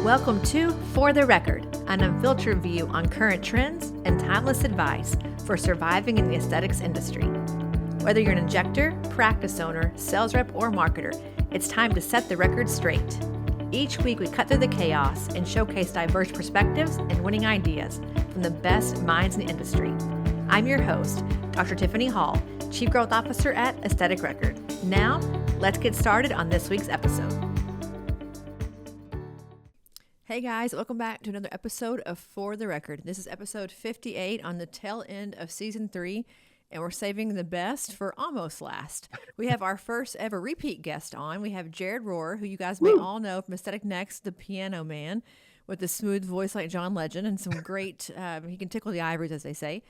Welcome to For the Record, an unfiltered view on current trends and timeless advice for surviving in the aesthetics industry. Whether you're an injector, practice owner, sales rep, or marketer, it's time to set the record straight. Each week, we cut through the chaos and showcase diverse perspectives and winning ideas from the best minds in the industry. I'm your host, Dr. Tiffany Hall, Chief Growth Officer at Aesthetic Record. Now, let's get started on this week's episode. Hey guys, welcome back to another episode of For the Record. This is episode 58 on the tail end of season 3, and we're saving the best for almost last. We have our first ever repeat guest on. We have Jared Rohr, who you guys may all know from Aesthetic Next, the piano man, with a smooth voice like John Legend and some great, he can tickle the ivories, as they say.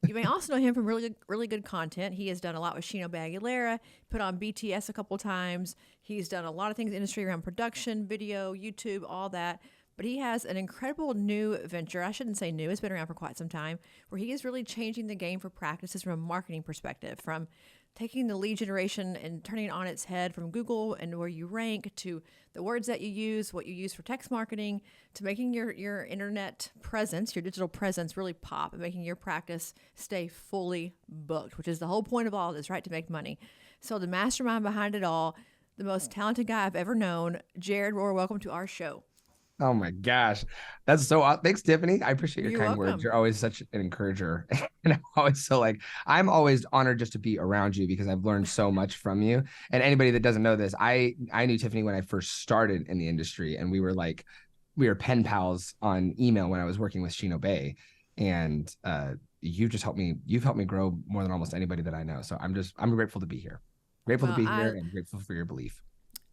You may also know him from really good content. He has done a lot with Sheena Aguilera, put on BTS a couple times. He's done a lot of things in the industry around production, video, YouTube, all that. But he has an incredible new venture. I shouldn't say new. It's been around for quite some time, where he is really changing the game for practices from a marketing perspective, from taking the lead generation and turning it on its head from Google and where you rank to the words that you use, what you use for text marketing, to making your internet presence, your digital presence really pop and making your practice stay fully booked, which is the whole point of all this, right? To make money. So the mastermind behind it all, the most talented guy I've ever known, Jared Rohr, welcome to our show. Oh my gosh. That's so thanks, Tiffany. I appreciate your kind welcome. words. You're always such an encourager. And I'm always honored just to be around you because I've learned so much from you. And anybody that doesn't know this, I knew Tiffany when I first started in the industry, and we were pen pals on email when I was working with Sheena Bay. And you've helped me grow more than almost anybody that I know. So I'm grateful to be here. Grateful to be here and grateful for your belief.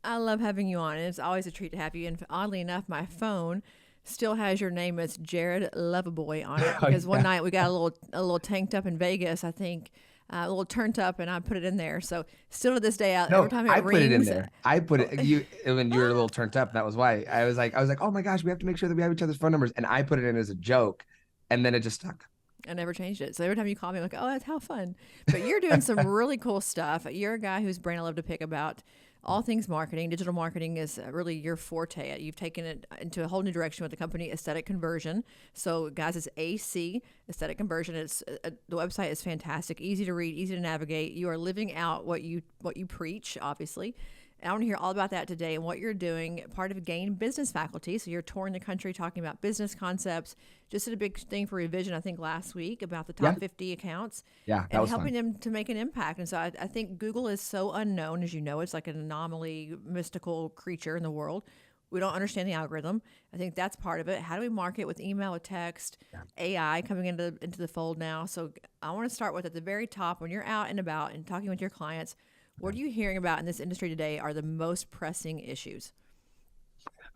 I love having you on. It's always a treat to have you. And oddly enough, my phone still has your name as Jared Loverboy on it because one night we got a little tanked up in Vegas, I think, a little turned up, and I put it in there. So still to this day, every time it rings, put it in there. I put it when you were a little turned up. That was why I was like, oh my gosh, we have to make sure that we have each other's phone numbers, and I put it in as a joke, and then it just stuck. I never changed it. So every time you call me, I'm like, oh, that's how fun. But you're doing some really cool stuff. You're a guy whose brain I love to pick about all things marketing. Digital marketing is really your forte. You've taken it into a whole new direction with the company Aesthetic Conversion. So guys, it's AC, Aesthetic Conversion. It's the website is fantastic, easy to read, easy to navigate. You are living out what you preach, obviously. And I want to hear all about that today and what you're doing, part of Gain Business Faculty. So you're touring the country talking about business concepts. Just did a big thing for Revision, I think, last week about the top 50 accounts. Yeah, that and was helping fun. them to make an impact. And so I think Google is so unknown, as you know. It's like an anomaly, mystical creature in the world. We don't understand the algorithm. I think that's part of it. How do we market with email, with text, AI coming into the fold now? So I want to start with at the very top, when you're out and about and talking with your clients, what are you hearing about in this industry today are the most pressing issues?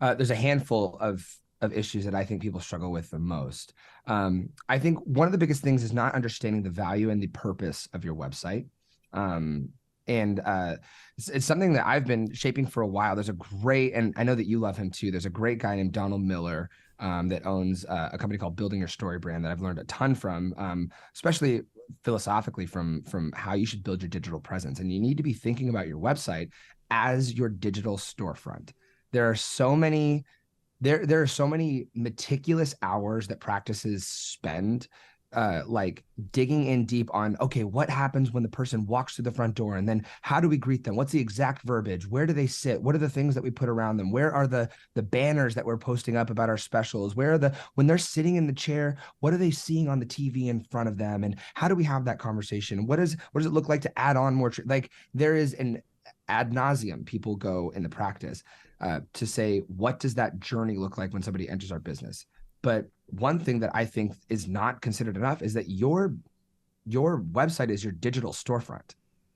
There's a handful of issues that I think people struggle with the most. I think one of the biggest things is not understanding the value and the purpose of your website. It's something that I've been shaping for a while. There's a great, and I know that you love him too. There's a great guy named Donald Miller that owns a company called Building Your Story Brand that I've learned a ton from, especially philosophically from how you should build your digital presence. And you need to be thinking about your website as your digital storefront. There are so many meticulous hours that practices spend like digging in deep on, okay, what happens when the person walks through the front door? And then how do we greet them? What's the exact verbiage? Where do they sit? What are the things that we put around them? Where are the banners that we're posting up about our specials? When they're sitting in the chair, what are they seeing on the TV in front of them? And how do we have that conversation? What does it look like to add on more? Like there is an ad nauseum people go in the practice to say, what does that journey look like when somebody enters our business? But one thing that I think is not considered enough is that your website is your digital storefront.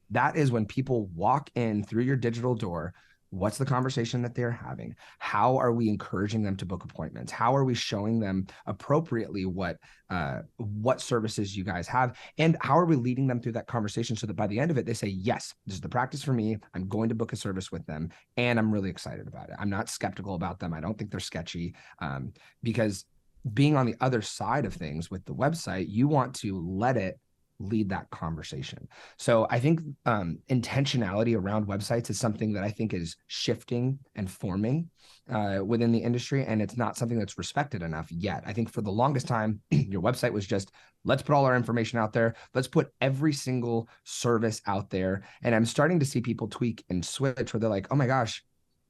That is when people walk in through your digital door. What's the conversation that they're having? How are we encouraging them to book appointments? How are we showing them appropriately what services you guys have? And how are we leading them through that conversation so that by the end of it, they say, yes, this is the practice for me. I'm going to book a service with them. And I'm really excited about it. I'm not skeptical about them. I don't think they're sketchy because being on the other side of things with the website, you want to let it lead that conversation. So I think intentionality around websites is something that I think is shifting and forming within the industry, and it's not something that's respected enough yet. I think for the longest time, your website was just, let's put all our information out there. Let's put every single service out there. And I'm starting to see people tweak and switch where they're like, oh my gosh,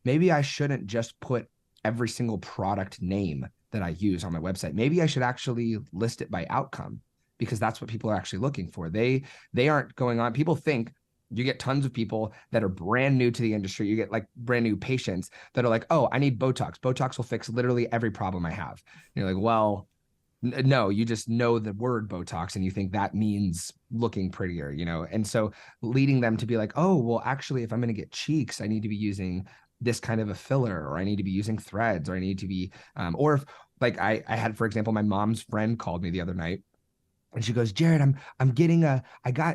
maybe I shouldn't just put every single product name that I use on my website. Maybe I should actually list it by outcome, because that's what people are actually looking for. They aren't going on. People think, you get tons of people that are brand new to the industry. You get like brand new patients that are like, oh, I need Botox. Botox will fix literally every problem I have. And you're like, well, no, you just know the word Botox and you think that means looking prettier, you know? And so leading them to be like, oh, well, actually, if I'm going to get cheeks, I need to be using this kind of a filler, or I need to be using threads, or I need to be, or if like I had, for example, my mom's friend called me the other night and she goes, Jared, I'm getting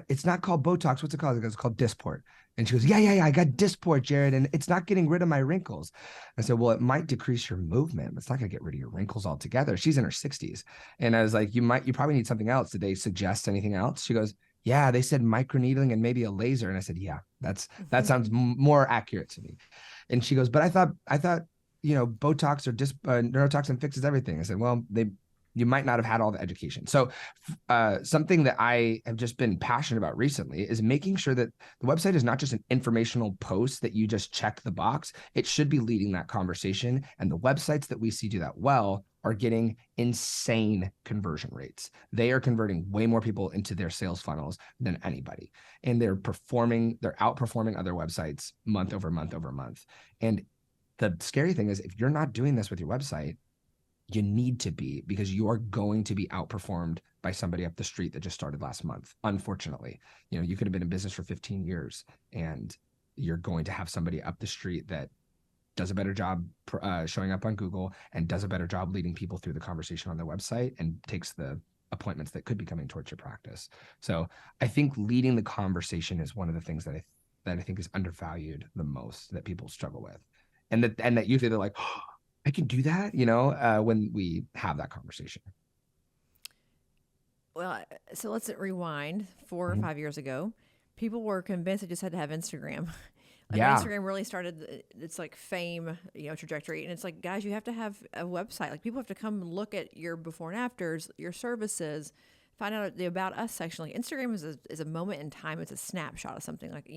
it's not called Botox. What's it called? It's called Dysport. And she goes, yeah, I got Dysport, Jared, and it's not getting rid of my wrinkles. I said, well, it might decrease your movement. It's not going to get rid of your wrinkles altogether. She's in her 60s. And I was like, you probably need something else. Did they suggest anything else? She goes, yeah, they said microneedling and maybe a laser. And I said, yeah, that sounds more accurate to me. And she goes, but I thought, Botox or neurotoxin fixes everything. I said, well, you might not have had all the education. So something that I have just been passionate about recently is making sure that the website is not just an informational post that you just check the box. It should be leading that conversation. And the websites that we see do that well are getting insane conversion rates. They are converting way more people into their sales funnels than anybody. And they're outperforming other websites month over month over month. And the scary thing is, if you're not doing this with your website, you need to be, because you are going to be outperformed by somebody up the street that just started last month. Unfortunately, you could have been in business for 15 years and you're going to have somebody up the street that does a better job showing up on Google and does a better job leading people through the conversation on their website and takes the appointments that could be coming towards your practice. So I think leading the conversation is one of the things that I think is undervalued the most, that people struggle with. And that usually they're like, oh, I can do that, when we have that conversation. Well, so let's rewind 4 or 5 years ago. People were convinced they just had to have Instagram. Like when Instagram really started its like fame, trajectory. And it's like, guys, you have to have a website. Like people have to come look at your before and afters, your services, find out the About Us section. Like Instagram is a moment in time. It's a snapshot of something. Like,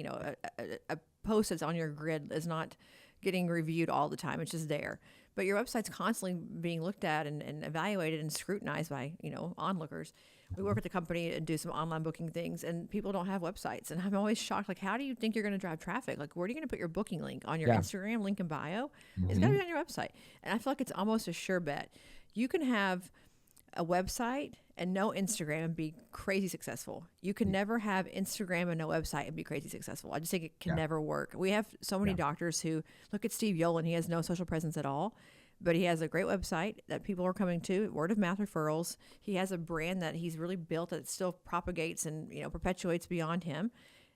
a post that's on your grid is not getting reviewed all the time. It's just there. But your website's constantly being looked at and evaluated and scrutinized by, onlookers. We work at the company and do some online booking things, and people don't have websites. And I'm always shocked. Like, how do you think you're going to drive traffic? Like, where are you going to put your booking link? On your Instagram link in bio? It's got to be on your website. And I feel like it's almost a sure bet. You can have a website and no Instagram and be crazy successful. You can never have Instagram and no website and be crazy successful. I just think it can never work. We have so many doctors who look at Steve Yolen. He has no social presence at all, but he has a great website that people are coming to, word of mouth referrals. He has a brand that he's really built that still propagates and perpetuates beyond him.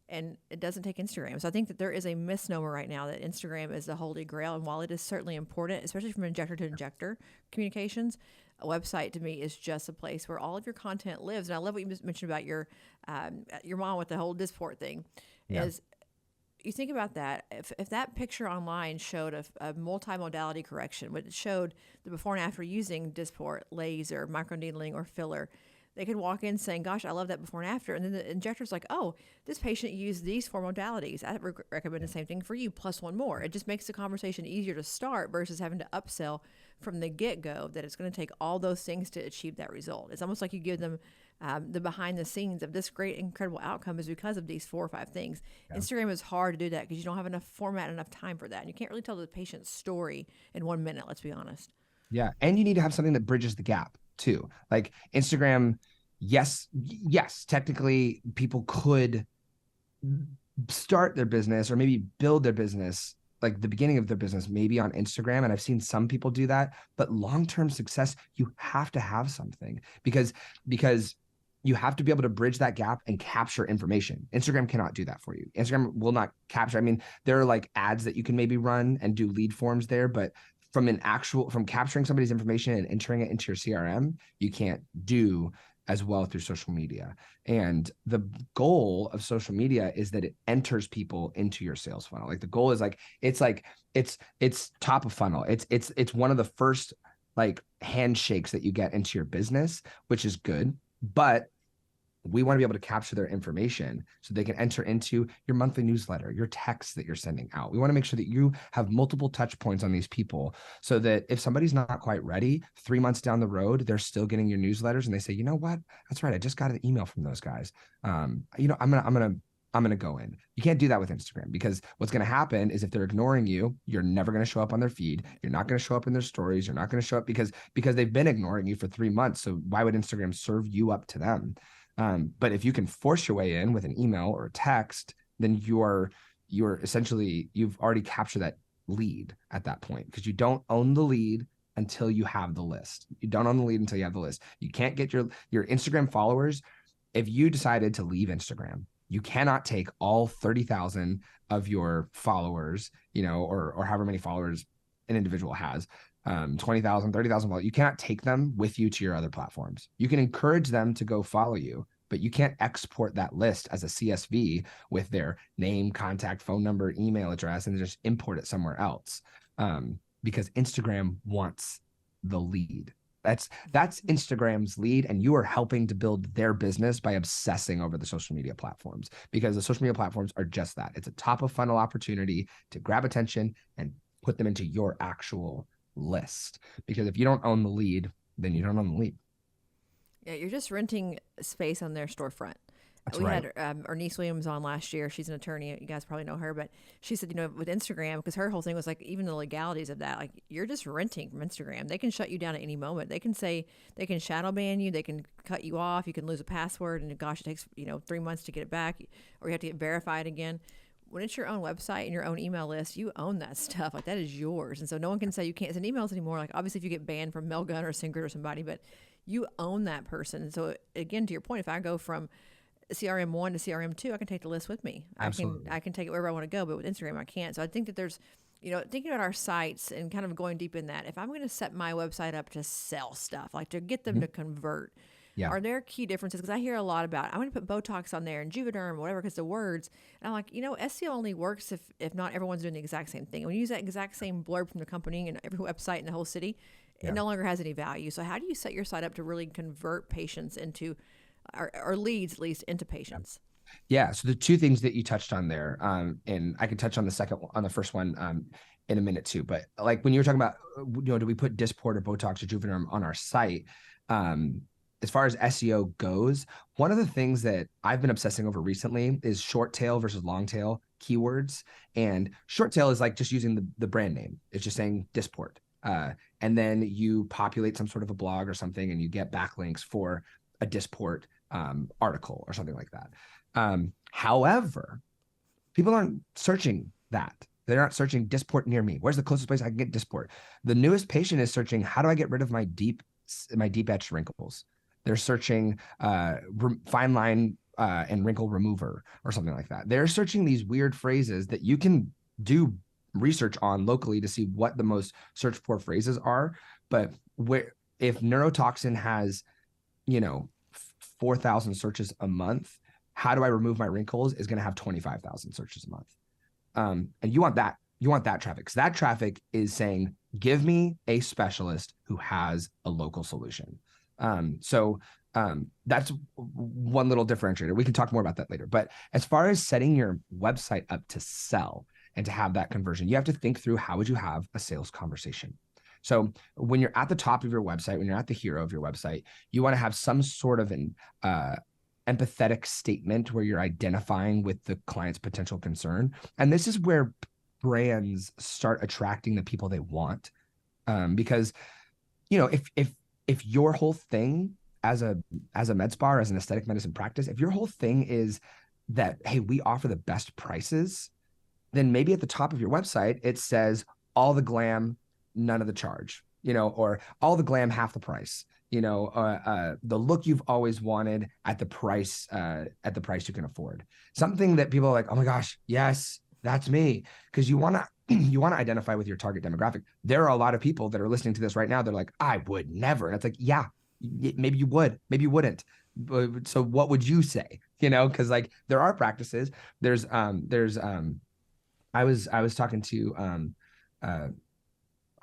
And it doesn't take Instagram. So I think that there is a misnomer right now that Instagram is the holy grail. And while it is certainly important, especially from injector to injector communications, a website to me is just a place where all of your content lives. And I love what you mentioned about your mom with the whole Dysport thing. Is you think about that, if that picture online showed a multimodality correction, but it showed the before and after using Dysport, laser, microneedling, or filler, they could walk in saying, gosh, I love that before and after. And then the injector's like, oh, this patient used these 4 modalities. I recommend the same thing for you, plus 1 more. It just makes the conversation easier to start versus having to upsell from the get-go that it's going to take all those things to achieve that result. It's almost like you give them the behind the scenes of this great, incredible outcome is because of these 4 or 5 things. Yeah. Instagram is hard to do that because you don't have enough format, enough time for that. And you can't really tell the patient's story in 1 minute, let's be honest. Yeah. And you need to have something that bridges the gap too. Like Instagram, yes, technically people could start their business or maybe build their business, like the beginning of their business, maybe on Instagram. And I've seen some people do that, but long-term success, you have to have something because you have to be able to bridge that gap and capture information. Instagram cannot do that for you. Instagram will not capture. I mean, there are like ads that you can maybe run and do lead forms there, but from capturing somebody's information and entering it into your CRM, you can't do as well through social media. And the goal of social media is that it enters people into your sales funnel. Like the goal is it's top of funnel. It's one of the first like handshakes that you get into your business, which is good. But we want to be able to capture their information so they can enter into your monthly newsletter, your texts that you're sending out. We want to make sure that you have multiple touch points on these people so that if somebody's not quite ready, 3 months down the road, they're still getting your newsletters and they say, you know what? That's right. I just got an email from those guys. I'm going to go in. You can't do that with Instagram because what's going to happen is if they're ignoring you, you're never going to show up on their feed. You're not going to show up in their stories. You're not going to show up because they've been ignoring you for 3 months. So why would Instagram serve you up to them? But if you can force your way in with an email or a text, then you're essentially, you've already captured that lead at that point because you don't own the lead until you have the list. You don't own the lead until you have the list. You can't get your Instagram followers. If you decided to leave Instagram, you cannot take all 30,000 of your followers, or however many followers an individual has, 20,000, 30,000 followers. You cannot take them with you to your other platforms. You can encourage them to go follow you, but you can't export that list as a CSV with their name, contact, phone number, email address, and just import it somewhere else. Because Instagram wants the lead. That's Instagram's lead, and you are helping to build their business by obsessing over the social media platforms, because the social media platforms are just that. It's a top of funnel opportunity to grab attention and put them into your actual list. Because if you don't own the lead, then you don't own the lead. Yeah, you're just renting space on their storefront. That's we right. had Ernice Williams on last year. She's an attorney. You guys probably know her, but she said, with Instagram, because her whole thing was like, even the legalities of that, like you're just renting from Instagram. They can shut you down at any moment. They can say, they can shadow ban you. They can cut you off. You can lose a password. And gosh, it takes, 3 months to get it back, or you have to get verified again. When it's your own website and your own email list, you own that stuff. Like that is yours. And so no one can say you can't send emails anymore. Like obviously if you get banned from Mailgun or Singrid or somebody, but you own that person. And so again, to your point, if I go from CRM1 to CRM2, I can take the list with me. Absolutely. I can take it wherever I want to go, but with Instagram, I can't. So I think that there's, thinking about our sites and kind of going deep in that, if I'm going to set my website up to sell stuff, like to get them to convert, are there key differences? Because I hear a lot about, I'm going to put Botox on there and Juvederm, whatever, because the words. And I'm like, SEO only works if not everyone's doing the exact same thing. When you use that exact same blurb from the company and every website in the whole city, it no longer has any value. So how do you set your site up to really convert patients into, or leads at least, into patients? Yeah. So the two things that you touched on there, and I can touch on the first one in a minute too. But like when you were talking about, do we put Dysport or Botox or Juvederm on our site? As far as SEO goes, one of the things that I've been obsessing over recently is short tail versus long tail keywords. And short tail is like just using the brand name. It's just saying Dysport. And then you populate some sort of a blog or something and you get backlinks for a Dysport article or something like that. However, people aren't searching that. They're not searching Dysport near me. Where's the closest place I can get Dysport? The newest patient is searching, how do I get rid of my deep etched wrinkles? They're searching fine line and wrinkle remover or something like that. They're searching these weird phrases that you can do research on locally to see what the most searched for phrases are. But if neurotoxin has, 4,000 searches a month, how do I remove my wrinkles is going to have 25,000 searches a month. And you want that. You want that traffic, because that traffic is saying, give me a specialist who has a local solution. So that's one little differentiator. We can talk more about that later. But as far as setting your website up to sell and to have that conversion, you have to think through, how would you have a sales conversation? So when you're at the top of your website, when you're at the hero of your website, you want to have some sort of an empathetic statement where you're identifying with the client's potential concern. And this is where brands start attracting the people they want. Because, if your whole thing as a med spa or as an aesthetic medicine practice, if your whole thing is that, hey, we offer the best prices, then maybe at the top of your website, it says all the glam, none of the charge, or all the glam, half the price, the look you've always wanted at the price you can afford. Something that people are like, oh my gosh, yes, that's me. Because you want to identify with your target demographic. There are a lot of people that are listening to this right now. They're like, I would never. And it's like, yeah, maybe you would, maybe you wouldn't. So what would you say? Because like there are practices. There's I was talking to uh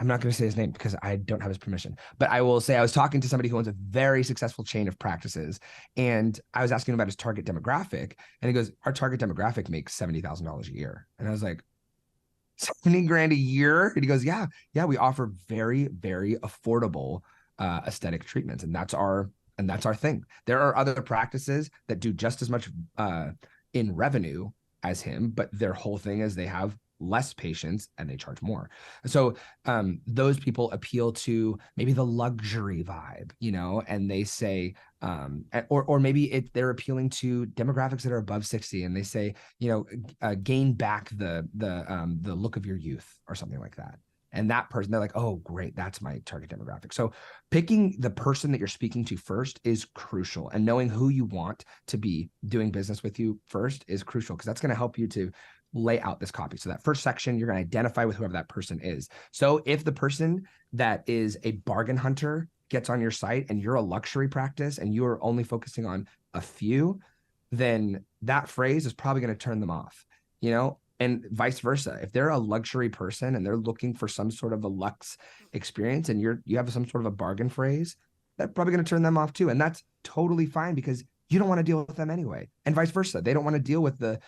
I'm not going to say his name because I don't have his permission, but I will say I was talking to somebody who owns a very successful chain of practices, and I was asking him about his target demographic, and he goes, "Our target demographic makes $70,000 a year," and I was like, 70 grand a year? And he goes, "Yeah, yeah, we offer very, very affordable aesthetic treatments, and that's our thing. There are other practices that do just as much in revenue as him, but their whole thing is they have less patients and they charge more. So those people appeal to maybe the luxury vibe, and they say, or maybe they're appealing to demographics that are above 60, and they say, gain back the look of your youth or something like that. And that person, they're like, oh, great, that's my target demographic. So picking the person that you're speaking to first is crucial. And knowing who you want to be doing business with you first is crucial, because that's going to help you to lay out this copy. So that first section, you're going to identify with whoever that person is. So if the person that is a bargain hunter gets on your site and you're a luxury practice and you're only focusing on a few, then that phrase is probably going to turn them off, and vice versa. If they're a luxury person and they're looking for some sort of a luxe experience and you have some sort of a bargain phrase, that's probably going to turn them off too. And that's totally fine, because you don't want to deal with them anyway, and vice versa. They don't want to deal with the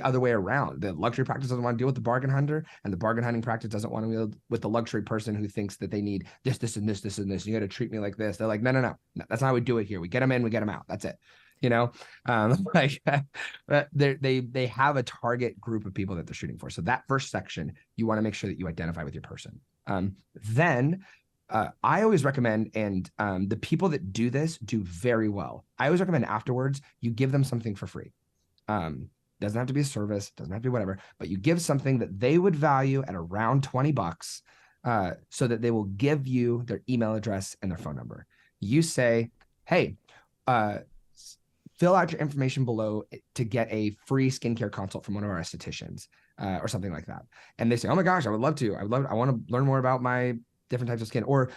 other way around. The luxury practice doesn't want to deal with the bargain hunter, and the bargain hunting practice doesn't want to deal with the luxury person who thinks that they need this, and this, and this. You got to treat me like this. They're like, no. That's not how we do it here. We get them in, we get them out. That's it. Like they have a target group of people that they're shooting for. So that first section, you want to make sure that you identify with your person. Then I always recommend, and the people that do this do very well, I always recommend afterwards, you give them something for free. Doesn't have to be a service, doesn't have to be whatever, but you give something that they would value at around $20, so that they will give you their email address and their phone number. You say, hey, fill out your information below to get a free skincare consult from one of our estheticians, or something like that. And they say, oh my gosh, I would love to. I want to learn more about my different types of skin, or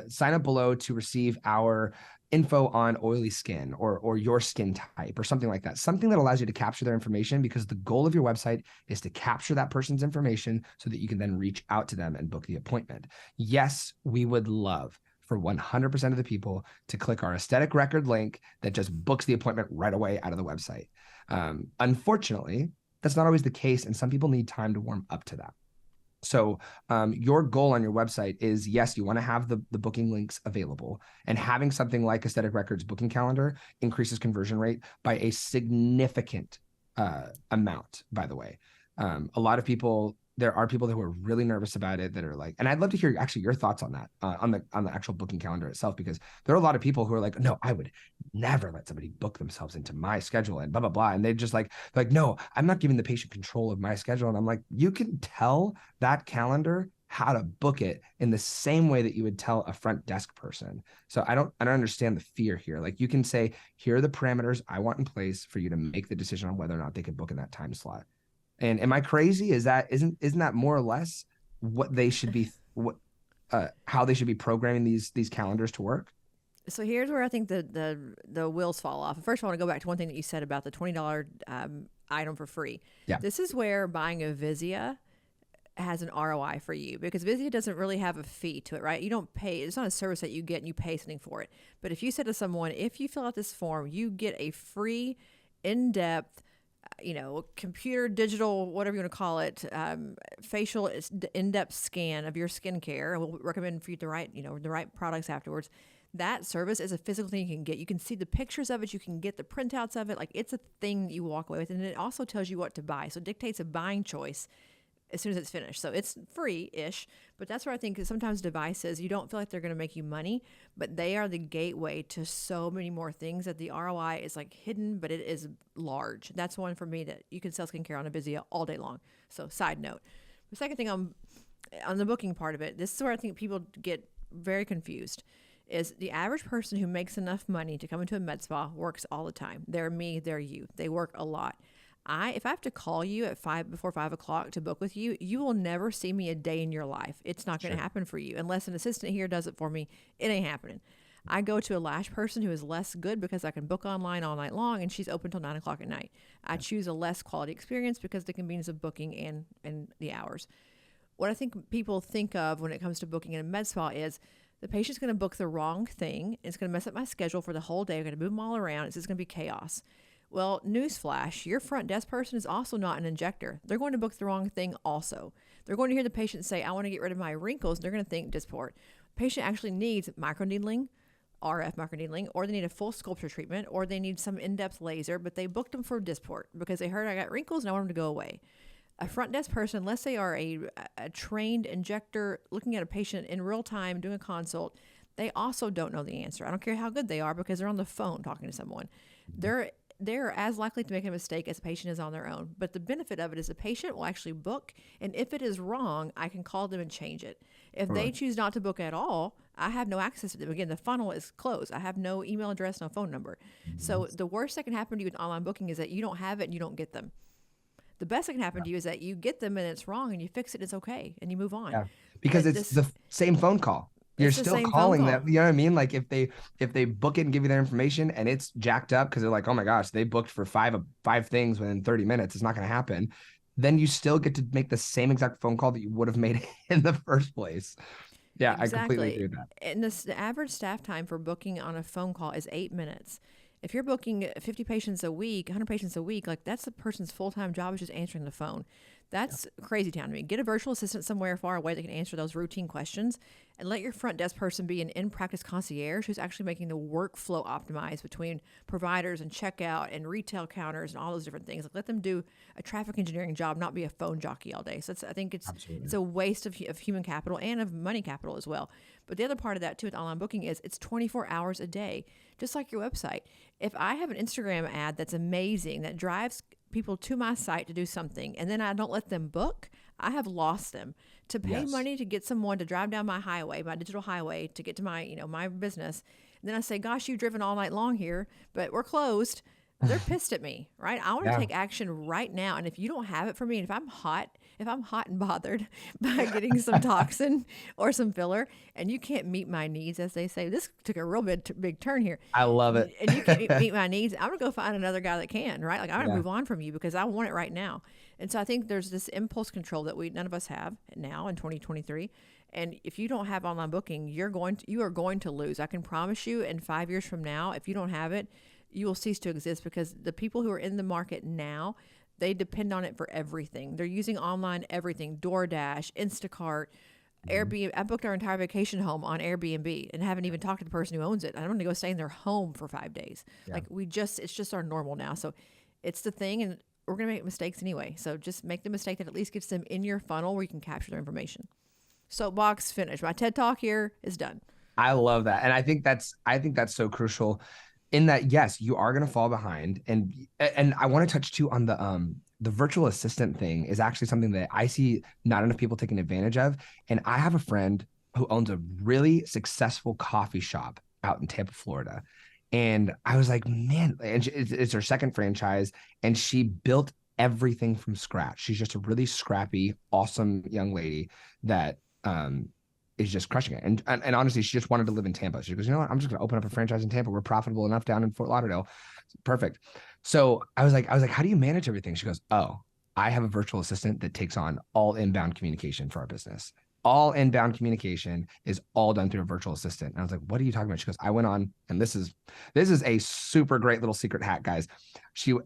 sign up below to receive our info on oily skin or your skin type or something like that. Something that allows you to capture their information, because the goal of your website is to capture that person's information so that you can then reach out to them and book the appointment. Yes, we would love for 100% of the people to click our aesthetic record link that just books the appointment right away out of the website. Unfortunately, that's not always the case, and some people need time to warm up to that. So your goal on your website is, yes, you want to have the booking links available, and having something like Aesthetic Records booking calendar increases conversion rate by a significant amount, by the way. There are people who are really nervous about it, that are like, and I'd love to hear actually your thoughts on that, on the actual booking calendar itself, because there are a lot of people who are like, no, I would never let somebody book themselves into my schedule and blah, blah, blah. And they just like, no, I'm not giving the patient control of my schedule. And I'm like, you can tell that calendar how to book it in the same way that you would tell a front desk person. So I don't understand the fear here. Like, you can say, here are the parameters I want in place for you to make the decision on whether or not they could book in that time slot. And am I crazy? Isn't that more or less what they should be, how they should be programming these calendars to work? So here's where I think the wheels fall off. First, I want to go back to one thing that you said about the $20 item for free. Yeah. This is where buying a Vizia has an ROI for you, because Vizia doesn't really have a fee to it, right? You don't pay. It's not a service that you get and you pay something for it. But if you said to someone, if you fill out this form, you get a free, in-depth, computer, digital, whatever you want to call it, facial in-depth scan of your skincare, and we'll recommend for you the right products afterwards. That service is a physical thing you can get. You can see the pictures of it. You can get the printouts of it. Like, it's a thing that you walk away with, and it also tells you what to buy. So it dictates a buying choice as soon as it's finished. So it's free-ish, but that's where I think sometimes devices, you don't feel like they're going to make you money, but they are the gateway to so many more things that the ROI is like hidden, but it is large. That's one for me, that you can sell skincare on a Vizia all day long. So side note. The second thing on the booking part of it, this is where I think people get very confused, is the average person who makes enough money to come into a med spa works all the time. They're me, they're you. They work a lot. If I have to call you at before 5 o'clock to book with you, you will never see me a day in your life. It's not going to happen for you unless an assistant here does it for me. It ain't happening. I go to a lash person who is less good because I can book online all night long and she's open till 9 o'clock at night. I choose a less quality experience because the convenience of booking and the hours. What I think people think of when it comes to booking in a med spa is the patient's going to book the wrong thing. It's going to mess up my schedule for the whole day. I'm going to move them all around. It's just going to be chaos. Well, newsflash, your front desk person is also not an injector. They're going to book the wrong thing also. They're going to hear the patient say, I want to get rid of my wrinkles. They're going to think Dysport. The patient actually needs microneedling, RF microneedling, or they need a full sculpture treatment, or they need some in-depth laser, but they booked them for Dysport because they heard I got wrinkles and I want them to go away. A front desk person, unless they are a trained injector looking at a patient in real time doing a consult, they also don't know the answer. I don't care how good they are because they're on the phone talking to someone. They're as likely to make a mistake as a patient is on their own. But the benefit of it is the patient will actually book, and if it is wrong, I can call them and change it. If they choose not to book at all, I have no access to them. Again, the funnel is closed. I have no email address, no phone number. So the worst that can happen to you with online booking is that you don't have it and you don't get them. The best that can happen to you is that you get them and it's wrong and you fix it, it's okay, and you move on. Yeah. Because But it's the same phone call. You're it's the still same phone calling call. them. You know what I mean? Like if they book it and give you their information and it's jacked up because they're like, oh my gosh, they booked for five things within 30 minutes. It's not going to happen. Then you still get to make the same exact phone call that you would have made in the first place. Yeah, I completely agree with that. And the average staff time for booking on a phone call is 8 minutes. If you're booking 50 patients a week, 100 patients a week, like that's the person's full-time job is just answering the phone. That's crazy town to me. Get a virtual assistant somewhere far away that can answer those routine questions, and let your front desk person be an in-practice concierge who's actually making the workflow optimized between providers and checkout and retail counters and all those different things. Like let them do a traffic engineering job, not be a phone jockey all day. So I think it's a waste of human capital and of money capital as well. But the other part of that too with online booking is it's 24 hours a day, just like your website. If I have an Instagram ad that's amazing, that drives people to my site to do something, and then I don't let them book, I have lost them. To pay money to get someone to drive down my highway, my digital highway, to get to my, my business, and then I say, gosh, you've driven all night long here, but we're closed. They're pissed at me, right? I want to take action right now. And if you don't have it for me, and if I'm hot and bothered by getting some toxin or some filler, and you can't meet my needs, as they say, this took a real big turn here. I love it. And you can't meet my needs, I'm going to go find another guy that can, right? Like I'm going to move on from you because I want it right now. And so I think there's this impulse control that none of us have now in 2023. And if you don't have online booking, you are going to lose. I can promise you in 5 years from now, if you don't have it, you will cease to exist because the people who are in the market now, they depend on it for everything. They're using online everything, DoorDash, Instacart, Airbnb. I booked our entire vacation home on Airbnb and haven't even talked to the person who owns it. I'm going to go stay in their home for 5 days. Yeah. Like it's just our normal now. So it's the thing, and we're going to make mistakes anyway. So just make the mistake that at least gets them in your funnel where you can capture their information. Soapbox finished. My TED Talk here is done. I love that. And I think that's so crucial in that, yes, you are going to fall behind. And I want to touch too on the virtual assistant thing is actually something that I see not enough people taking advantage of. And I have a friend who owns a really successful coffee shop out in Tampa, Florida. And I was like, man, and it's her second franchise. And she built everything from scratch. She's just a really scrappy, awesome young lady that, is just crushing it. And honestly, she just wanted to live in Tampa. She goes, you know what? I'm just going to open up a franchise in Tampa. We're profitable enough down in Fort Lauderdale. Perfect. So I was like, how do you manage everything? She goes, oh, I have a virtual assistant that takes on all inbound communication for our business. All inbound communication is all done through a virtual assistant. And I was like, what are you talking about? She goes, I went on, and this is a super great little secret hack, guys.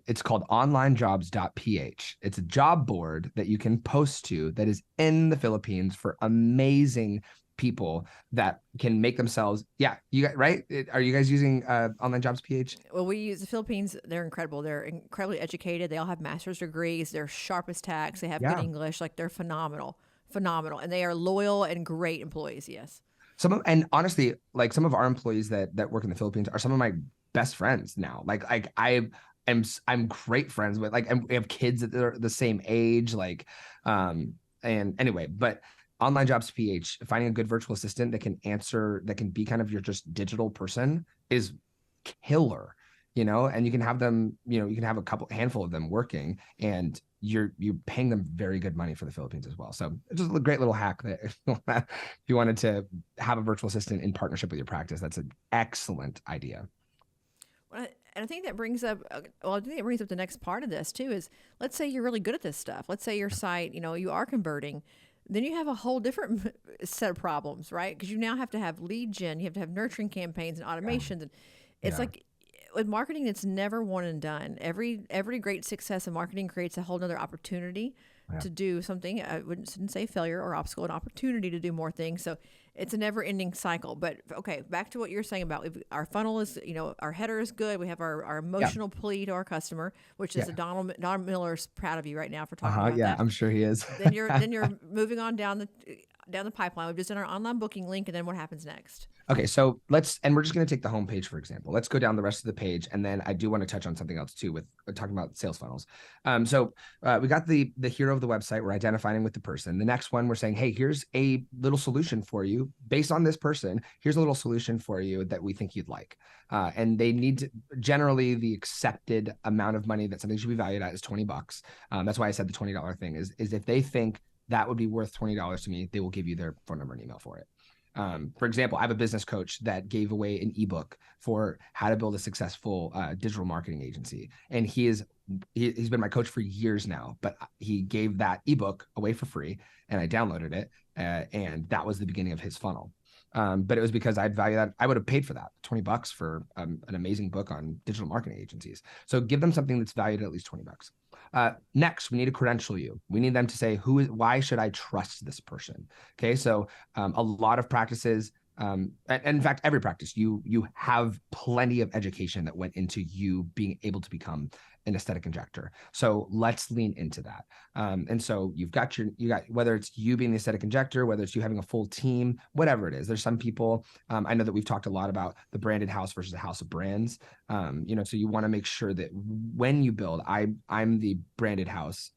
It's called onlinejobs.ph. It's a job board that you can post to that is in the Philippines for amazing people that can make themselves. Yeah, you guys, right? Are you guys using onlinejobs.ph? Well, we use the Philippines. They're incredible. They're incredibly educated. They all have master's degrees. They're sharp as tacks. They have good English. Like they're phenomenal, and they are loyal and great employees. Yes. And honestly, like some of our employees that work in the Philippines are some of my best friends now. Like I'm great friends with, like, and we have kids that are the same age. Like, and anyway, but online jobs PH, finding a good virtual assistant that can be kind of your just digital person is killer, and you can have them, you can have handful of them working, and you're paying them very good money for the Philippines as well. So it's just a great little hack that if you wanted to have a virtual assistant in partnership with your practice, that's an excellent idea. And I think that brings up, I think it brings up the next part of this too is let's say you're really good at this stuff. Let's say your site, you are converting. Then you have a whole different set of problems, right? Because you now have to have lead gen, you have to have nurturing campaigns and automations. And it's Yeah. like with marketing, it's never one and done. Every great success in marketing creates a whole nother opportunity Yeah. to do something. I shouldn't say failure or obstacle, an opportunity to do more things. So it's a never ending cycle. But okay, back to what you're saying about our funnel is, our header is good. We have our Yeah. emotional plea to our customer, which is Yeah. Don Miller's proud of you right now for talking Uh-huh. about Yeah. that. I'm sure he is. Then you're moving on down the pipeline. We've just done our online booking link, and then what happens next? Okay, so and we're just going to take the homepage, for example. Let's go down the rest of the page. And then I do want to touch on something else too with talking about sales funnels. We got the hero of the website. We're identifying with the person. The next one, we're saying, hey, here's a little solution for you based on this person. Here's a little solution for you that we think you'd like. And they need to, generally the accepted amount of money that something should be valued at is $20. That's why I said the $20 thing is if they think that would be worth $20 to me, they will give you their phone number and email for it. For example, I have a business coach that gave away an ebook for how to build a successful digital marketing agency. And he's been my coach for years now, but he gave that ebook away for free and I downloaded it. And that was the beginning of his funnel. But it was because I'd value that. I would have paid for that $20 for an amazing book on digital marketing agencies. So give them something that's valued at least $20. Next, we need to credential you. We need them to say, why should I trust this person? Okay. So a lot of practices, and in fact, every practice, you have plenty of education that went into you being able to become an aesthetic injector. So let's lean into that. And so you got whether it's you being the aesthetic injector, whether it's you having a full team, whatever it is. There's some people, I know that we've talked a lot about the branded house versus a house of brands. So you want to make sure that when you build, I'm the branded house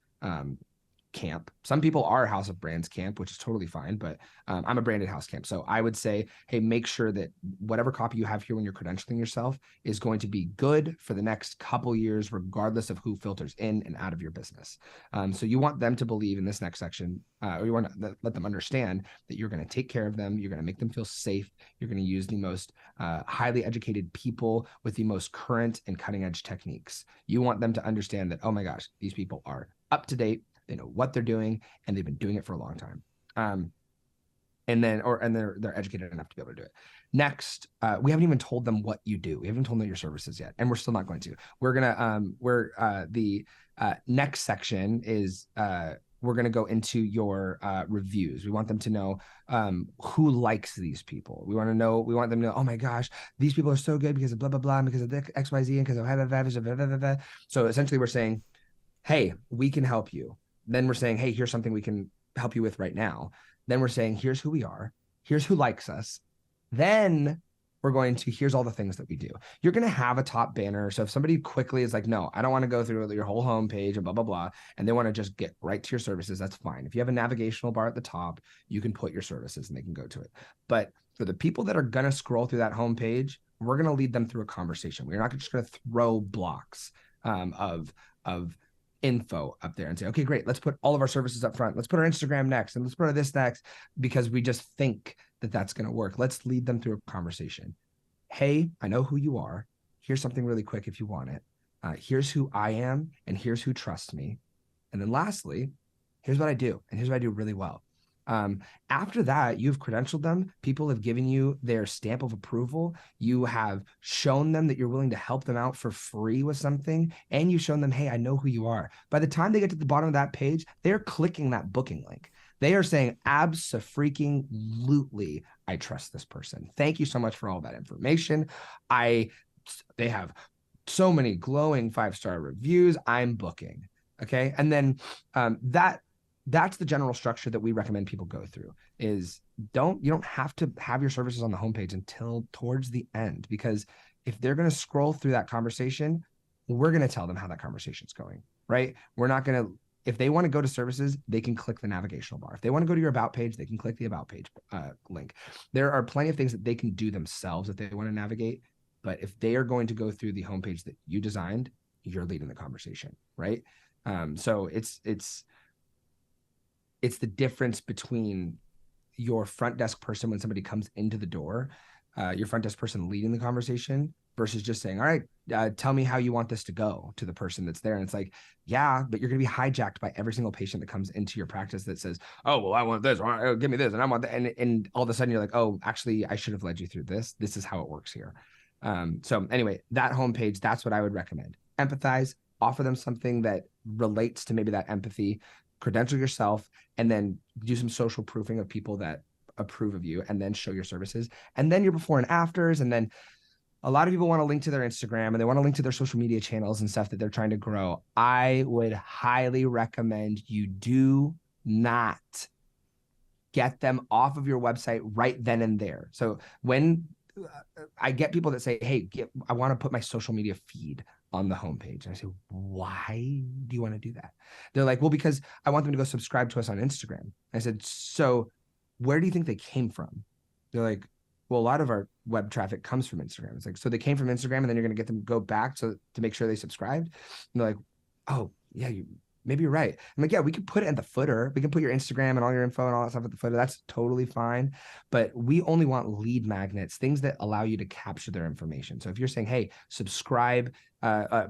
camp. Some people are House of Brands camp, which is totally fine, but I'm a branded house camp. So I would say, hey, make sure that whatever copy you have here when you're credentialing yourself is going to be good for the next couple years, regardless of who filters in and out of your business. So you want them to believe in this next section, or you want to let them understand that you're going to take care of them. You're going to make them feel safe. You're going to use the most highly educated people with the most current and cutting edge techniques. You want them to understand that, oh my gosh, these people are up to date. They know what they're doing, and they've been doing it for a long time. And they're educated enough to be able to do it. Next, we haven't even told them what you do. We haven't told them your services yet, and we're still not going to. We're gonna the next section is we're gonna go into your reviews. We want them to know who likes these people. We want them to know, oh my gosh, these people are so good because of blah blah blah, and because of XYZ, and because of blah blah blah. So essentially, we're saying, hey, we can help you. Then we're saying, hey, here's something we can help you with right now. Then we're saying, here's who we are. Here's who likes us. Then we're going to, here's all the things that we do. You're going to have a top banner. So if somebody quickly is like, no, I don't want to go through your whole homepage and blah, blah, blah, and they want to just get right to your services, that's fine. If you have a navigational bar at the top, you can put your services and they can go to it. But for the people that are going to scroll through that homepage, we're going to lead them through a conversation. We're not just going to throw blocks of info up there and say, okay, great, let's put all of our services up front. Let's put our Instagram next, and let's put our this next, because we just think that that's going to work. Let's lead them through a conversation. Hey, I know who you are. Here's something really quick if you want it. Here's who I am, and here's who trusts me. And then lastly, here's what I do, and here's what I do really well. After that, you've credentialed them. People have given you their stamp of approval. You have shown them that you're willing to help them out for free with something. And you've shown them, hey, I know who you are. By the time they get to the bottom of that page, they're clicking that booking link. They are saying, abso-freaking-lutely, I trust this person. Thank you so much for all that information. They have so many glowing 5-star reviews. I'm booking. Okay. And then that's the general structure that we recommend people go through. Is you don't have to have your services on the homepage until towards the end, because if they're going to scroll through that conversation, we're going to tell them how that conversation's going, right? We're not going to, if they want to go to services, they can click the navigational bar. If they want to go to your about page, they can click the about page link. There are plenty of things that they can do themselves if they want to navigate. But if they are going to go through the homepage that you designed, you're leading the conversation, right? So it's the difference between your front desk person when somebody comes into the door, your front desk person leading the conversation versus just saying, all right, tell me how you want this to go to the person that's there. And it's like, yeah, but you're going to be hijacked by every single patient that comes into your practice that says, oh, well, I want this, or give me this, and I want that. And all of a sudden you're like, oh, actually, I should have led you through this. This is how it works here. So anyway, that homepage, that's what I would recommend. Empathize, offer them something that relates to maybe that empathy, credential yourself, and then do some social proofing of people that approve of you, and then show your services, and then your before and afters. And then a lot of people want to link to their Instagram and they want to link to their social media channels and stuff that they're trying to grow. I would highly recommend you do not get them off of your website right then and there. So when I get people that say, hey, I want to put my social media feed on the homepage. And I say, why do you want to do that? They're like, well, because I want them to go subscribe to us on Instagram. I said, so where do you think they came from? They're like, well, a lot of our web traffic comes from Instagram. It's like, so they came from Instagram and then you're going to get them to go back to make sure they subscribed. And they're like, oh yeah, maybe you're right. I'm like, yeah, we can put it in the footer. We can put your Instagram and all your info and all that stuff at the footer. That's totally fine. But we only want lead magnets, things that allow you to capture their information. So if you're saying, hey, subscribe,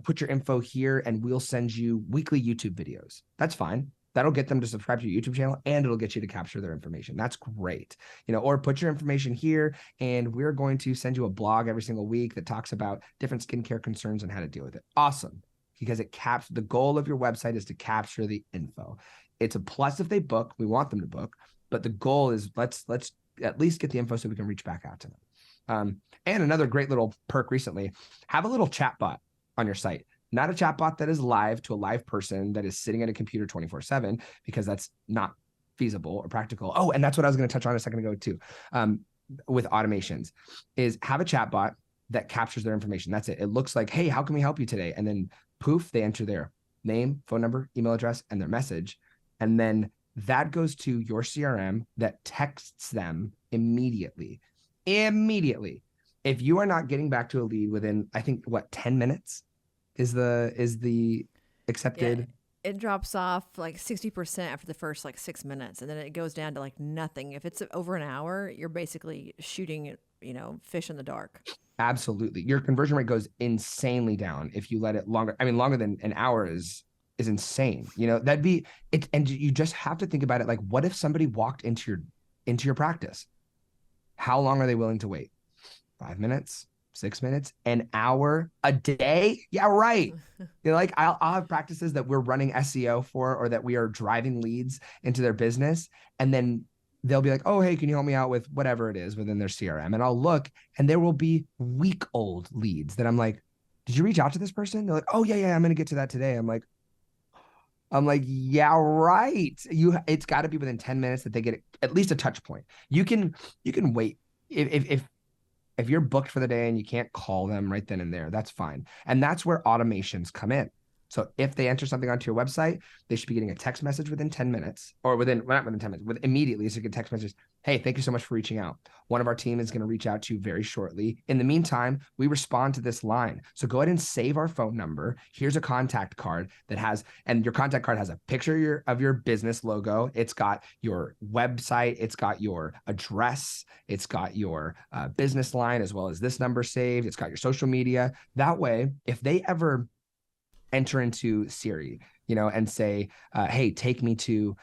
put your info here and we'll send you weekly YouTube videos, that's fine. That'll get them to subscribe to your YouTube channel and it'll get you to capture their information. That's great. Or put your information here and we're going to send you a blog every single week that talks about different skincare concerns and how to deal with it. Awesome. Because the goal of your website is to capture the info. It's a plus if they book. We want them to book, but the goal is let's at least get the info so we can reach back out to them. And another great little perk recently, have a little chat bot on your site. Not a chat bot that is live to a live person that is sitting at a computer 24/7, because that's not feasible or practical. Oh, and that's what I was going to touch on a second ago too, with automations, is have a chat bot that captures their information. That's it. It looks like, hey, how can we help you today? And then poof, they enter their name, phone number, email address, and their message. And then that goes to your CRM that texts them immediately. If you are not getting back to a lead within, I think, 10 minutes is the accepted. Yeah, it drops off like 60% after the first like 6 minutes, and then it goes down to like nothing. If it's over an hour, you're basically shooting, fish in the dark. Absolutely. Your conversion rate goes insanely down if you let it longer. I mean, longer than an hour is insane. That'd be it. And you just have to think about it. Like, what if somebody walked into your practice? How long are they willing to wait? 5 minutes, 6 minutes, an hour, a day? Yeah, right. Like I'll have practices that we're running SEO for, or that we are driving leads into their business. And then they'll be like, oh, hey, can you help me out with whatever it is within their CRM? And I'll look and there will be week-old leads that I'm like, did you reach out to this person? They're like, oh yeah, I'm going to get to that today. I'm like, yeah, right. It's got to be within 10 minutes that they get at least a touch point. You can wait. If you're booked for the day and you can't call them right then and there, that's fine. And that's where automations come in. So if they enter something onto your website, they should be getting a text message within 10 minutes, or not within 10 minutes, immediately. So you get a text message, hey, thank you so much for reaching out. One of our team is going to reach out to you very shortly. In the meantime, we respond to this line. So go ahead and save our phone number. Here's a contact card and your contact card has a picture of your business logo. It's got your website. It's got your address. It's got your business line, as well as this number saved. It's got your social media. That way, if they ever enter into Siri, and say, hey, take me to,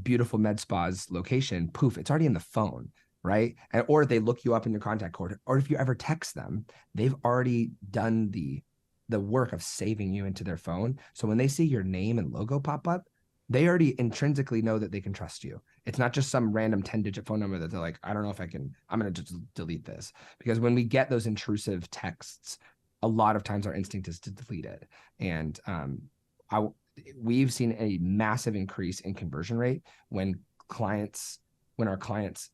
beautiful med spa's location, poof, it's already in the phone, right? Or they look you up in your contact card, or if you ever text them, they've already done the work of saving you into their phone. So when they see your name and logo pop up, they already intrinsically know that they can trust you. It's not just some random 10-digit phone number that they're like, I don't know if I'm going to just delete this. Because when we get those intrusive texts, a lot of times our instinct is to delete it. And we've seen a massive increase in conversion rate when our clients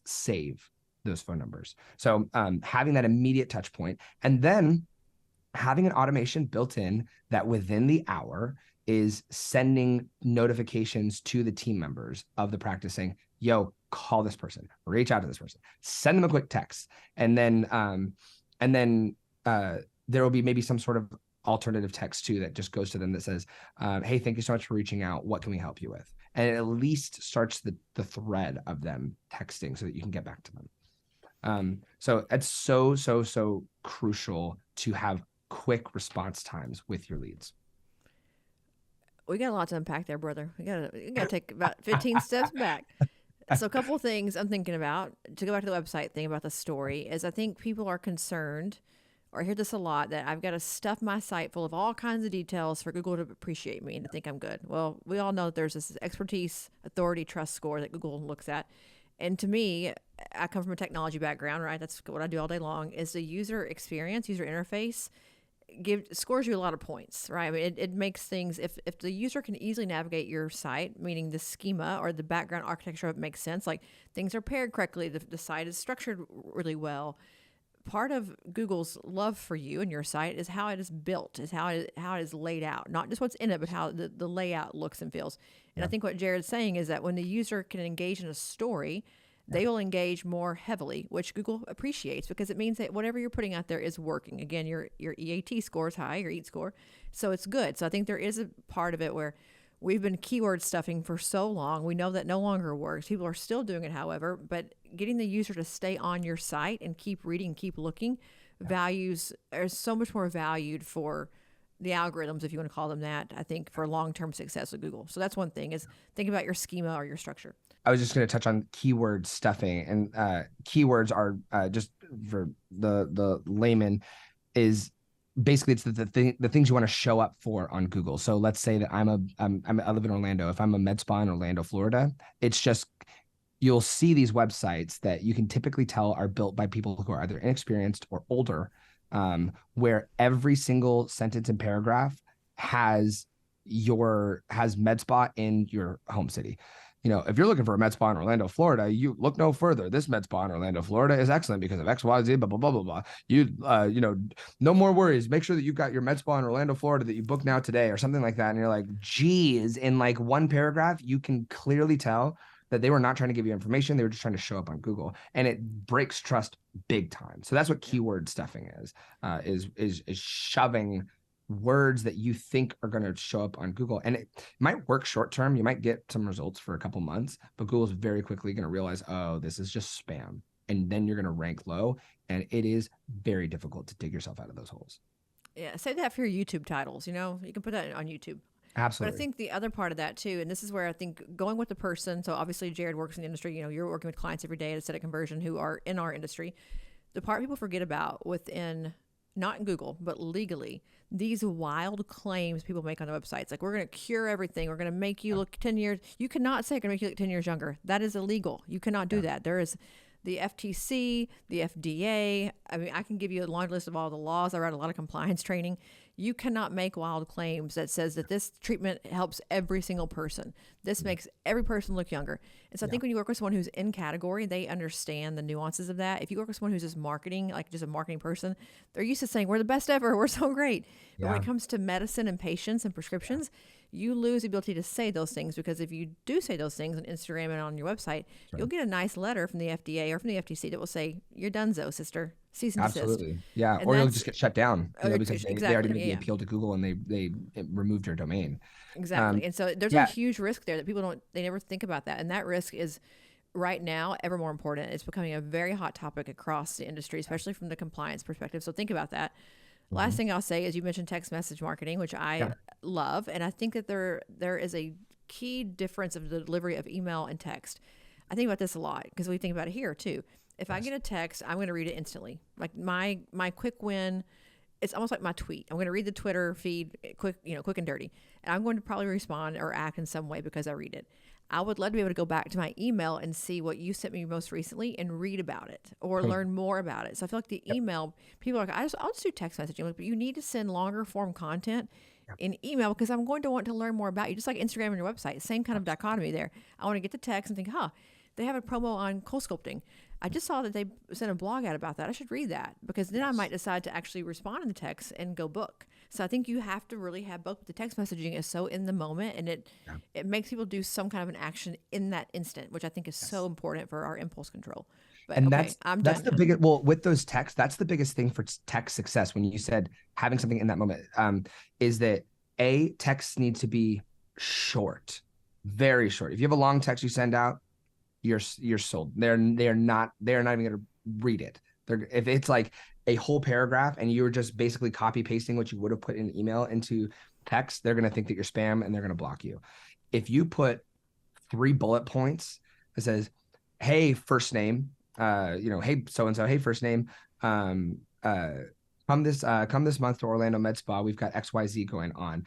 save those phone numbers. So having that immediate touch point, and then having an automation built in that within the hour is sending notifications to the team members of the practice saying, yo, call this person, reach out to this person, send them a quick text. And then there will be maybe some sort of alternative text too that just goes to them that says, hey, thank you so much for reaching out. What can we help you with? And it at least starts the thread of them texting so that you can get back to them. So it's so crucial to have quick response times with your leads. We got a lot to unpack there, brother. We gotta take about 15 steps back. So a couple of things I'm thinking about to go back to the website thing about the story is I think people are concerned, or I hear this a lot, that I've got to stuff my site full of all kinds of details for Google to appreciate me and to think I'm good. Well, we all know that there's this expertise, authority, trust score that Google looks at. And to me, I come from a technology background, right? That's what I do all day long, is the user experience, user interface scores you a lot of points, right? I mean, it makes things, if the user can easily navigate your site, meaning the schema or the background architecture of it makes sense, like things are paired correctly, the site is structured really well. Part of Google's love for you and your site is how it is built, is how it is laid out, not just what's in it, but how the layout looks and feels. And I think what Jared's saying is that when the user can engage in a story, they will engage more heavily, which Google appreciates because it means that whatever you're putting out there is working. Again, your EAT score is high, your EAT score, so it's good. So I think there is a part of it where we've been keyword stuffing for so long. We know that no longer works. People are still doing it, however, but getting the user to stay on your site and keep reading, keep looking, values are so much more valued for the algorithms, if you want to call them that, I think, for long-term success with Google. So that's one thing, is think about your schema or your structure. I was just going to touch on keyword stuffing, and keywords are just for the layman is basically it's the things you want to show up for on Google. So let's say that I live in Orlando. If I'm a med spa in Orlando, Florida, it's just you'll see these websites that you can typically tell are built by people who are either inexperienced or older, where every single sentence and paragraph has med spa in your home city. You know, if you're looking for a med spa in Orlando, Florida, you look no further. This med spa in Orlando, Florida is excellent because of X, Y, Z, blah, blah, blah, blah, blah. No more worries. Make sure that you've got your med spa in Orlando, Florida that you book now today or something like that. And you're like, geez, in like one paragraph, you can clearly tell that they were not trying to give you information. They were just trying to show up on Google, and it breaks trust big time. So that's what keyword stuffing is shoving words that you think are going to show up on Google. And it might work short term. You might get some results for a couple months, but Google's very quickly going to realize, oh, this is just spam. And then you're going to rank low. And it is very difficult to dig yourself out of those holes. Yeah, say that for your YouTube titles. You know, you can put that on YouTube. Absolutely. But I think the other part of that too, and this is where I think going with the person, so obviously Jared works in the industry, you know, you're working with clients every day at Aesthetic Conversion who are in our industry. The part people forget about within, not in Google, but legally, these wild claims people make on the websites. Like, we're going to cure everything. We're going to make you look 10 years. You cannot say, going to make you look 10 years younger. That is illegal. You cannot do that. There is the FTC, the FDA. I mean, I can give you a long list of all the laws. I read a lot of compliance training. You cannot make wild claims that says that this treatment helps every single person. This makes every person look younger. And so I think when you work with someone who's in category, they understand the nuances of that. If you work with someone who's just marketing, like just a marketing person, they're used to saying, we're the best ever, we're so great. But when it comes to medicine and patients and prescriptions, you lose the ability to say those things, because if you do say those things on Instagram and on your website, you'll get a nice letter from the FDA or from the FTC that will say, you're donezo, sister. Cease and desist. Absolutely. Yeah. And or you'll just get shut down because they already made the appeal to Google and they removed your domain. Exactly. And so there's a huge risk there that people they never think about that. And that risk is right now ever more important. It's becoming a very hot topic across the industry, especially from the compliance perspective. So think about that. Last thing I'll say is you mentioned text message marketing, which I love. And I think that there is a key difference of the delivery of email and text. I think about this a lot because we think about it here too. If I get a text, I'm going to read it instantly. Like my quick win, it's almost like my tweet. I'm going to read the Twitter feed quick and dirty. And I'm going to probably respond or act in some way because I read it. I would love to be able to go back to my email and see what you sent me most recently and read about it or learn more about it. So I feel like the email, people are like, I'll just do text messaging. Like, but you need to send longer form content in email because I'm going to want to learn more about you, just like Instagram and your website. Same kind of dichotomy there. I want to get the text and think, they have a promo on coal sculpting. I just saw that they sent a blog out about that. I should read that because then I might decide to actually respond in the text and go book. So I think you have to really have both. The text messaging is so in the moment, and Yeah. it makes people do some kind of an action in that instant, which I think is so Yes. important for our impulse control. But And okay, I'm that's done the now. biggest, well, with those texts, that's the biggest thing for text success. When you said having something in that moment, is that texts need to be short, very short. If you have a long text you send out, you're sold. They're not even going to read it. If it's like a whole paragraph and you're just basically copy pasting what you would have put in an email into text, they're going to think that you're spam and they're going to block you. If you put 3 bullet points that says, hey, first name, hey, so-and-so, hey, first name, um, uh, come this month to Orlando Med Spa. We've got XYZ going on.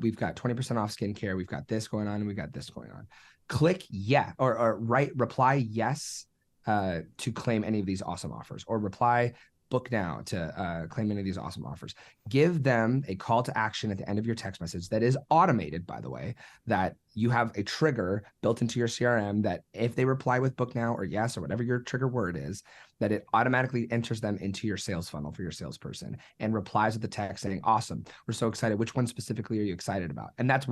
We've got 20% off skincare. We've got this going on, and we've got this going on. Click yeah, or reply yes to claim any of these awesome offers, or reply book now to claim any of these awesome offers. Give them a call to action at the end of your text message that is automated, by the way, that you have a trigger built into your CRM that if they reply with book now or yes, or whatever your trigger word is, that it automatically enters them into your sales funnel for your salesperson and replies with the text saying, awesome, we're so excited. Which one specifically are you excited about? And that's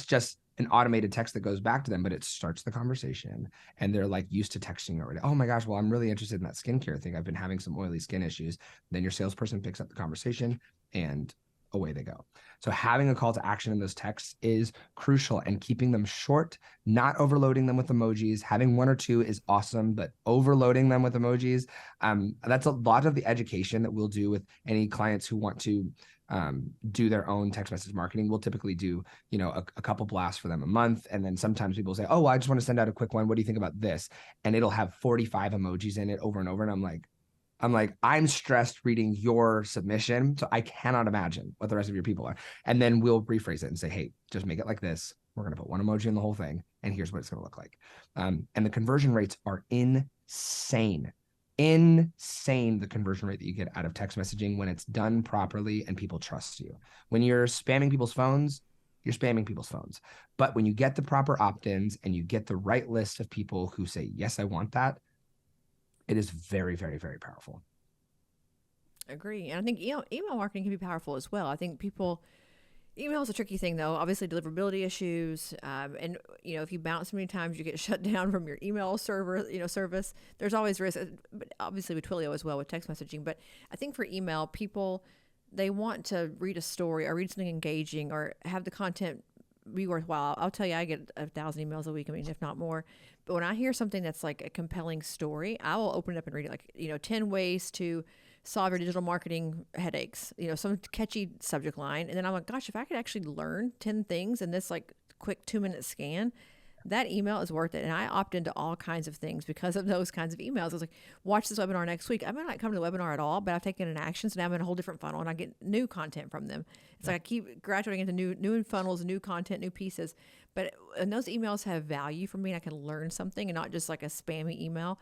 just an automated text that goes back to them, but it starts the conversation and they're like used to texting already. Oh my gosh, well, I'm really interested in that skincare thing. I've been having some oily skin issues. Then your salesperson picks up the conversation and away they go. So having a call to action in those texts is crucial, and keeping them short, not overloading them with emojis. Having 1 or 2 is awesome, but overloading them with emojis, that's a lot of the education that we'll do with any clients who want to do their own text message marketing. We'll typically do, a couple blasts for them a month. And then sometimes people say, oh, well, I just want to send out a quick one. What do you think about this? And it'll have 45 emojis in it over and over. And I'm stressed reading your submission, so I cannot imagine what the rest of your people are. And then we'll rephrase it and say, hey, just make it like this. We're going to put 1 emoji in the whole thing, and here's what it's going to look like. And the conversion rates are insane. The conversion rate that you get out of text messaging when it's done properly and people trust you. When you're spamming people's phones, you're spamming people's phones. But when you get the proper opt-ins and you get the right list of people who say, yes, I want that, it is very, very, very powerful. Agree. And I think email marketing can be powerful as well. I think email is a tricky thing though. Obviously, deliverability issues, and if you bounce many times, you get shut down from your email server, service. There's always risk, but obviously with Twilio as well with text messaging. But I think for email, people they want to read a story or read something engaging or have the content be worthwhile. I'll tell you, I get 1,000 emails a week. I mean, if not more. But when I hear something that's like a compelling story, I will open it up and read it. Like 10 ways to solve your digital marketing headaches. Some catchy subject line, and then I'm like, gosh, if I could actually learn 10 things in this like quick 2-minute scan, that email is worth it. And I opt into all kinds of things because of those kinds of emails. I was like, watch this webinar next week. I might not come to the webinar at all, but I've taken an action. So now I'm in a whole different funnel and I get new content from them. It's like I keep graduating into new funnels, new content, new pieces. And those emails have value for me and I can learn something and not just like a spammy email.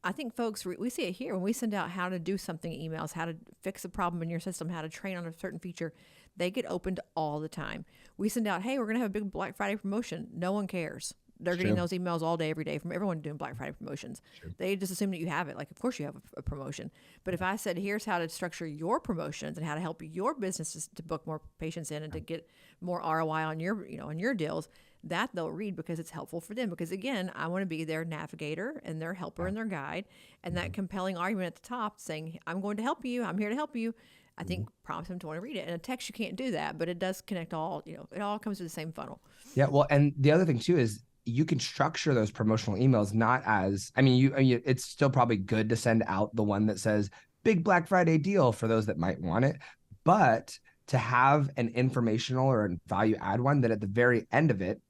I think folks, we see it here when we send out how to do something emails, how to fix a problem in your system, how to train on a certain feature. They get opened all the time. We send out, hey, we're going to have a big Black Friday promotion. No one cares. They're getting those emails all day, every day from everyone doing Black Friday promotions. They just assume that you have it. Like, of course you have a promotion. But if I said, here's how to structure your promotions and how to help your business to book more patients in and to get more ROI on your deals, that they'll read because it's helpful for them. Because again, I want to be their navigator and their helper and their guide. And that compelling argument at the top saying, I'm going to help you. I'm here to help you. I think prompts them to want to read it. And a text, you can't do that, but it does connect all, it all comes to the same funnel. Yeah. Well, and the other thing too is you can structure those promotional emails not as, it's still probably good to send out the one that says big Black Friday deal for those that might want it, but to have an informational or a value add one that at the very end of it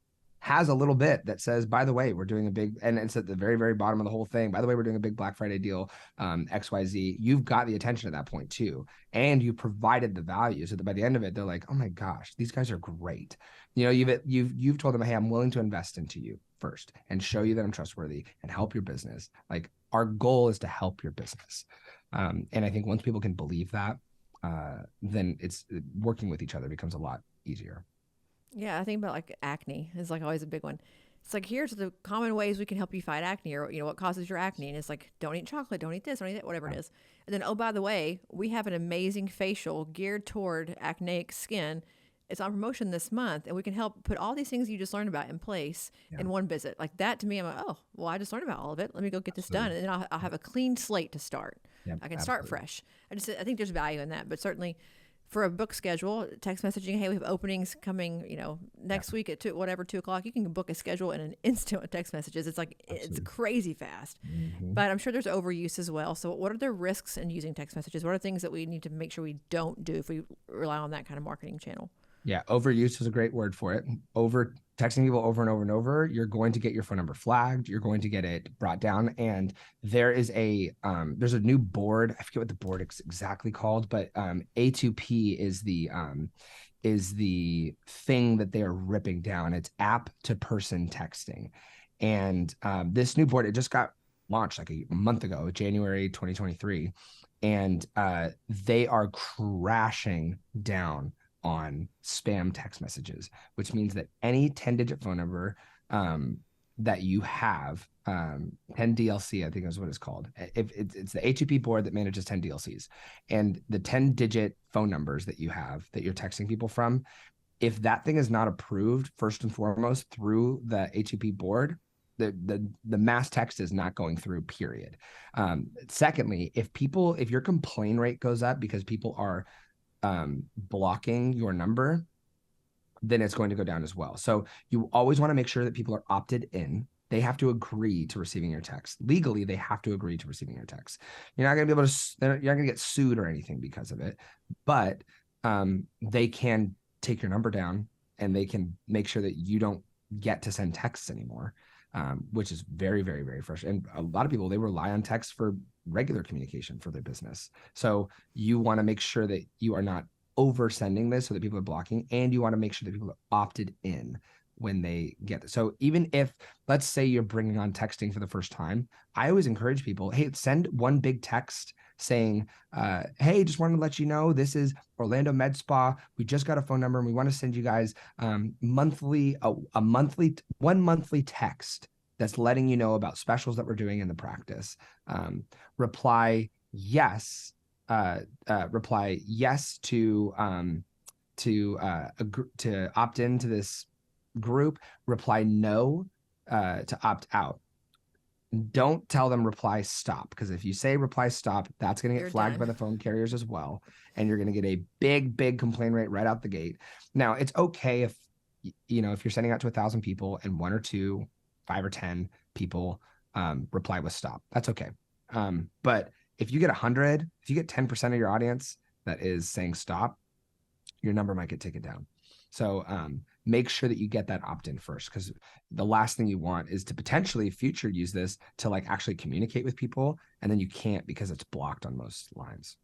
has a little bit that says, by the way, we're doing a big, and it's at the very, very bottom of the whole thing. By the way, we're doing a big Black Friday deal, XYZ. You've got the attention at that point too. And you provided the value so that by the end of it, they're like, oh my gosh, these guys are great. You've told them, hey, I'm willing to invest into you first and show you that I'm trustworthy and help your business. Like our goal is to help your business. And I think once people can believe that, then it's working with each other becomes a lot easier. Yeah, I think about like acne is like always a big one. It's like, here's the common ways we can help you fight acne, or what causes your acne. And it's like, don't eat chocolate, don't eat this, don't eat that, whatever it is. And then, oh, by the way, we have an amazing facial geared toward acneic skin. It's on promotion this month, and we can help put all these things you just learned about in place Yeah, in one visit. Like that to me, I'm like, oh, well, I just learned about all of it. Let me go get this done, absolutely. and then I'll have a clean slate to start. Yeah, I can start absolutely. fresh. I think there's value in that, but certainly for a book schedule, text messaging, hey, we have openings coming, Yeah, next week at 2 o'clock. You can book a schedule in an instant with text messages. It's like, it's absolutely. crazy fast. Hmm. But I'm sure there's overuse as well. So what are the risks in using text messages? What are things that we need to make sure we don't do if we rely on that kind of marketing channel? Yeah, overuse is a great word for it. Over texting people over and over and over, you're going to get your phone number flagged. You're going to get it brought down. And there's a new board. I forget what the board is exactly called, but A2P is the thing that they are ripping down. It's app to person texting, and this new board, it just got launched like a month ago, January 2023, and they are crashing down on spam text messages, which means that any 10-digit phone number that you have, 10 DLC, I think is what it's called. If it's the HTTP board that manages 10 DLCs, and the 10-digit phone numbers that you have that you're texting people from, if that thing is not approved first and foremost through the HTTP board, the mass text is not going through, period. Secondly, if your complaint rate goes up because people are blocking your number, then it's going to go down as well. So you always want to make sure that people are opted in. They have to agree to receiving your text. Legally, they have to agree to receiving your text. You're not going to be able to, you're not going to get sued or anything because of it, but they can take your number down, and they can make sure that you don't get to send texts anymore, which is very, very, very frustrating. And a lot of people, they rely on text for regular communication for their business. So you want to make sure that you are not over sending this so that people are blocking, and you want to make sure that people are opted in when they get this. So even if, let's say you're bringing on texting for the first time, I always encourage people, hey, send one big text saying, hey, just wanted to let you know, this is Orlando Med Spa. We just got a phone number, and we want to send you guys one monthly text that's letting you know about specials that we're doing in the practice. Reply yes to opt into this group. Reply no to opt out. Don't tell them reply stop, because if you say reply stop, that's going to get You're flagged by done. the phone carriers as well, and you're going to get a big complaint rate right out the gate. Now, it's okay if if you're sending out to 1,000 people and 1 or 2, 5 or 10 people reply with stop, that's okay. But if you get 100, if you get 10% of your audience that is saying stop, your number might get taken down. So make sure that you get that opt-in first, because the last thing you want is to potentially future use this to like actually communicate with people, and then you can't because it's blocked on most lines.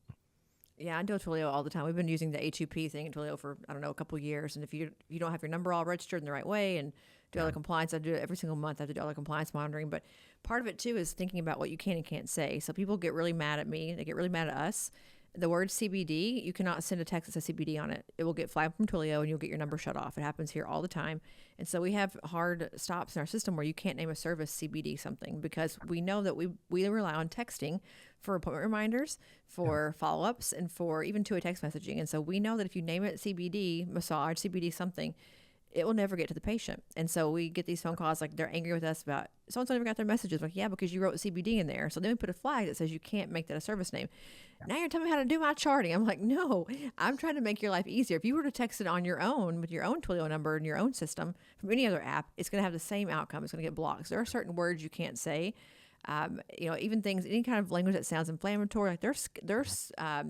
Yeah, I do Twilio all the time. We've been using the HUP thing in Twilio for, I don't know, a couple of years. And if you don't have your number all registered in the right way and do all Yeah. the compliance, I do it every single month. I have to do all the compliance monitoring. But part of it too is thinking about what you can and can't say. So people get really mad at me. They get really mad at us. The word CBD, you cannot send a text that says CBD on it. It will get flagged from Twilio, and you'll get your number shut off. It happens here all the time. And so we have hard stops in our system where you can't name a service CBD something, because we know that we rely on texting for appointment reminders, for follow-ups, and for even two-way text messaging. And so we know that if you name it CBD massage, CBD something, it will never get to the patient. And so we get these phone calls, like they're angry with us about so-and-so never got their messages. Like, yeah, because you wrote CBD in there. So then we put a flag that says you can't make that a service name. Now you're telling me how to do my charting. I'm like, no, I'm trying to make your life easier. If you were to text it on your own with your own Twilio number and your own system from any other app, it's going to have the same outcome. It's going to get blocked. So there are certain words you can't say. Even things, any kind of language that sounds inflammatory, like they're